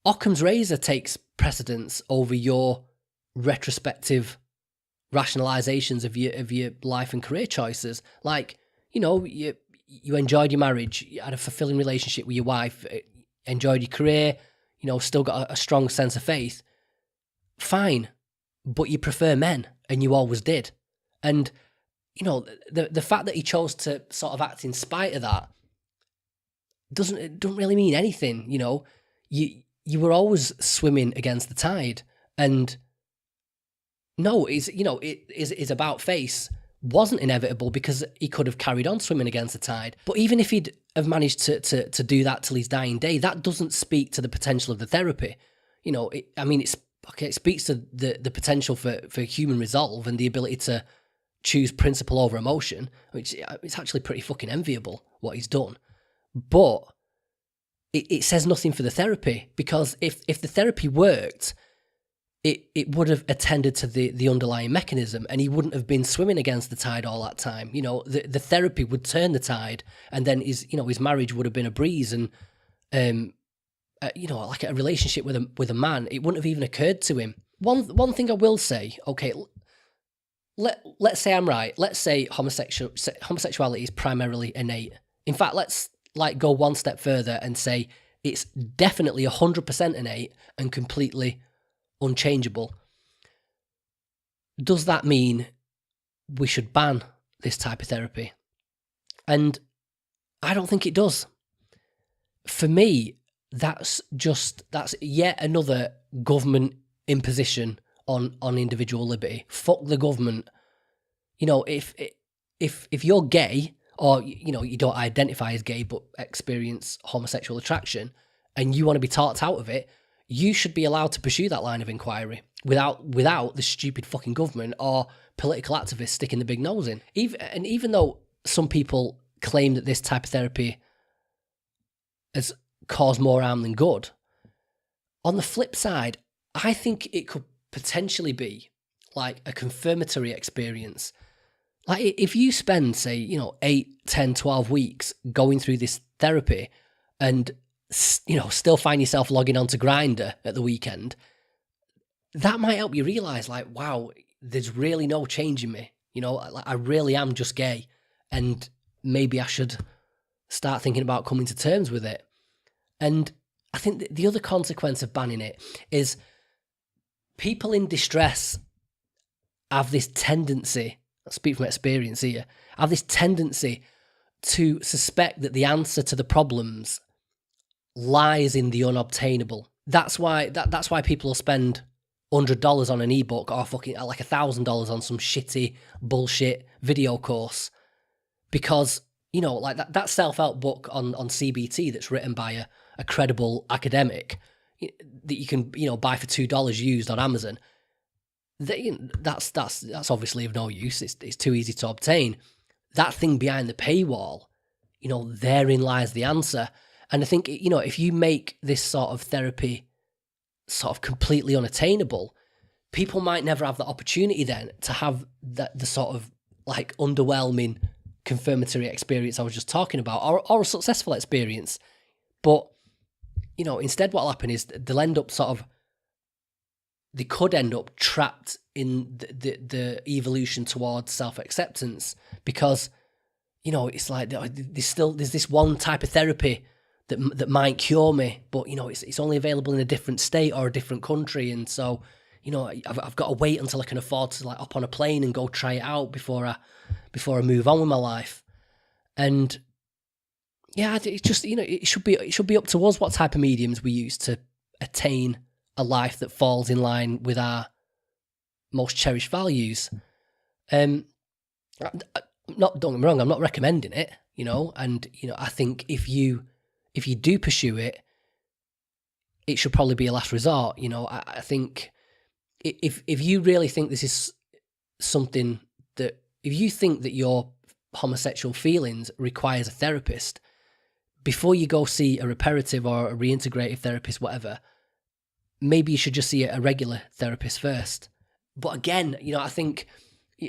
Occam's razor takes precedence over your retrospective rationalizations of your life and career choices. Like, you know, you enjoyed your marriage, you had a fulfilling relationship with your wife, enjoyed your career, you know, still got a strong sense of faith. Fine, but you prefer men, and you always did. And, you know, the fact that he chose to sort of act in spite of that doesn't really mean anything. You know, you were always swimming against the tide, and no, his about face wasn't inevitable because he could have carried on swimming against the tide. But even if he'd have managed to do that till his dying day, that doesn't speak to the potential of the therapy. You know, it speaks to the potential for human resolve and the ability to choose principle over emotion, which it's actually pretty fucking enviable what he's done. But it says nothing for the therapy, because if the therapy worked, it would have attended to the underlying mechanism, and he wouldn't have been swimming against the tide all that time. You know, the therapy would turn the tide, and then his marriage would have been a breeze, and like a relationship with a man, it wouldn't have even occurred to him. One thing I will say, okay, let's say I'm right. Let's say homosexuality is primarily innate. In fact, let's go one step further and say it's definitely 100% innate and completely unchangeable. Does that mean we should ban this type of therapy? And I don't think it does. For me, that's yet another government imposition on individual liberty. Fuck the government. You know, if you're gay, or you don't identify as gay but experience homosexual attraction, and you want to be talked out of it, you should be allowed to pursue that line of inquiry. without the stupid fucking government or political activists sticking the big nose in. Even though some people claim that this type of therapy has caused more harm than good, on the flip side, I think it could potentially be like a confirmatory experience. Like if you spend, say, 8, 10, 12 weeks going through this therapy and, still find yourself logging onto Grindr at the weekend, that might help you realize, like, wow, there's really no change in me. I really am just gay, and maybe I should start thinking about coming to terms with it. And I think the other consequence of banning it is people in distress have this tendency, I speak from experience here, have this tendency to suspect that the answer to the problems lies in the unobtainable. That's why people will spend $100 on an ebook or fucking like $1,000 on some shitty bullshit video course, because like that self-help book on CBT that's written by a credible academic that you can buy for $2 used on Amazon. That's obviously of no use. It's too easy to obtain. That thing behind the paywall, therein lies the answer. And I think if you make this sort of therapy sort of completely unattainable, people might never have the opportunity then to have the sort of like underwhelming confirmatory experience I was just talking about, or a successful experience. But instead what will happen is they could end up trapped in the evolution towards self-acceptance, because it's like there's this one type of therapy that might cure me, but it's only available in a different state or a different country, and so I've got to wait until I can afford to like hop on a plane and go try it out before I move on with my life. And yeah, it's just it should be up to us what type of mediums we use to attain a life that falls in line with our most cherished values. Don't get me wrong, I'm not recommending it, and I think if you do pursue it, it should probably be a last resort. I think if you really think this is something that, if you think that your homosexual feelings requires a therapist, before you go see a reparative or a reintegrative therapist, whatever, maybe you should just see a regular therapist first. But again, I think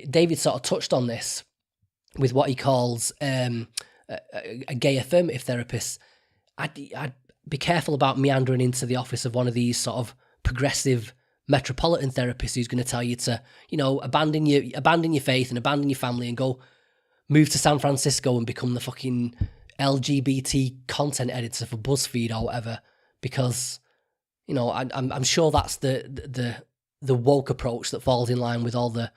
David sort of touched on this with what he calls a gay affirmative therapist. I'd be careful about meandering into the office of one of these sort of progressive metropolitan therapists who's going to tell you to, abandon your faith and abandon your family and go move to San Francisco and become the fucking LGBT content editor for BuzzFeed or whatever, because I'm sure that's the woke approach that falls in line with all the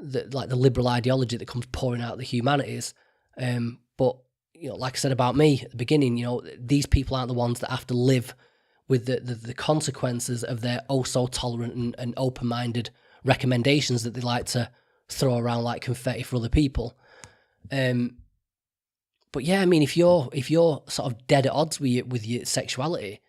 liberal ideology that comes pouring out of the humanities. But like I said about me at the beginning, these people aren't the ones that have to live with the consequences of their oh so tolerant and open-minded recommendations that they like to throw around like confetti for other people. But yeah, I mean, if you're sort of dead at odds with your sexuality,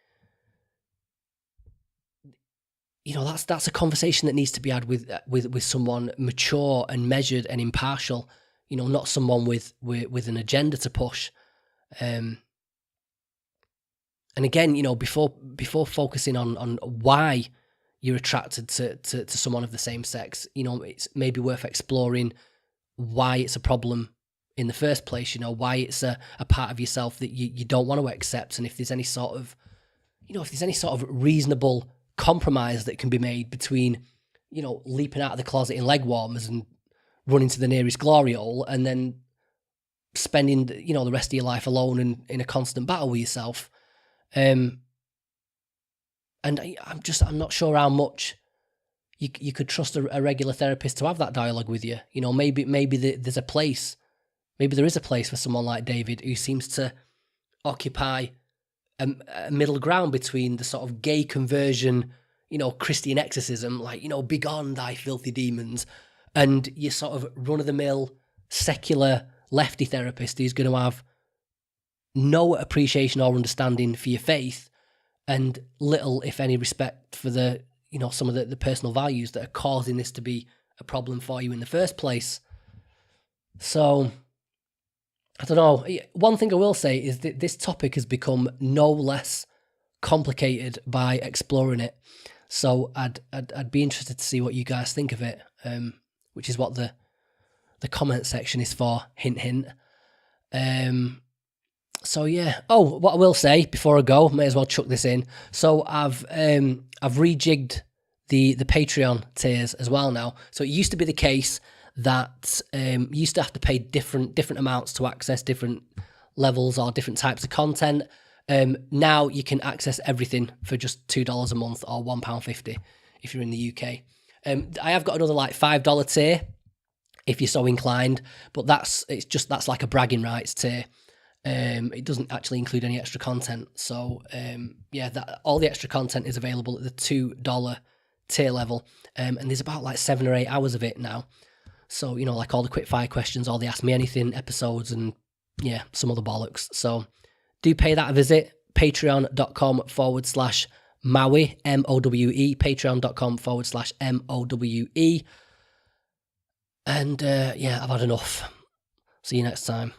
that's a conversation that needs to be had with someone mature and measured and impartial. Not someone with an agenda to push. And again, before focusing on why you're attracted to someone of the same sex, it's maybe worth exploring why it's a problem in the first place. Why it's a part of yourself that you don't want to accept, and if there's any sort of reasonable compromise that can be made between, leaping out of the closet in leg warmers and running to the nearest glory hole, and then spending, the rest of your life alone and in a constant battle with yourself. And I'm not sure how much you could trust a regular therapist to have that dialogue with you. Maybe there's a place, maybe there is a place for someone like David who seems to occupy a middle ground between the sort of gay conversion, Christian exorcism, like, begone thy filthy demons, and your sort of run-of-the-mill secular lefty therapist who's going to have no appreciation or understanding for your faith and little, if any, respect for the, some of the personal values that are causing this to be a problem for you in the first place. So, I don't know. One thing I will say is that this topic has become no less complicated by exploring it. So I'd be interested to see what you guys think of it, which is what the comment section is for. Hint, hint. So yeah. Oh, what I will say before I go, may as well chuck this in. So I've rejigged the Patreon tiers as well now. So it used to be the case that you used to have to pay different amounts to access different levels or different types of content. Now you can access everything for just $2 a month or £1.50 if you're in the UK. I have got another like $5 tier if you're so inclined, but that's like a bragging rights tier. It doesn't actually include any extra content. So that all the extra content is available at the $2 tier level, and there's about like 7 or 8 hours of it now. So like all the quick fire questions, all the Ask Me Anything episodes, and some other bollocks. So do pay that a visit. Patreon.com/Mowe, MOWE, patreon.com/MOWE. And I've had enough. See you next time.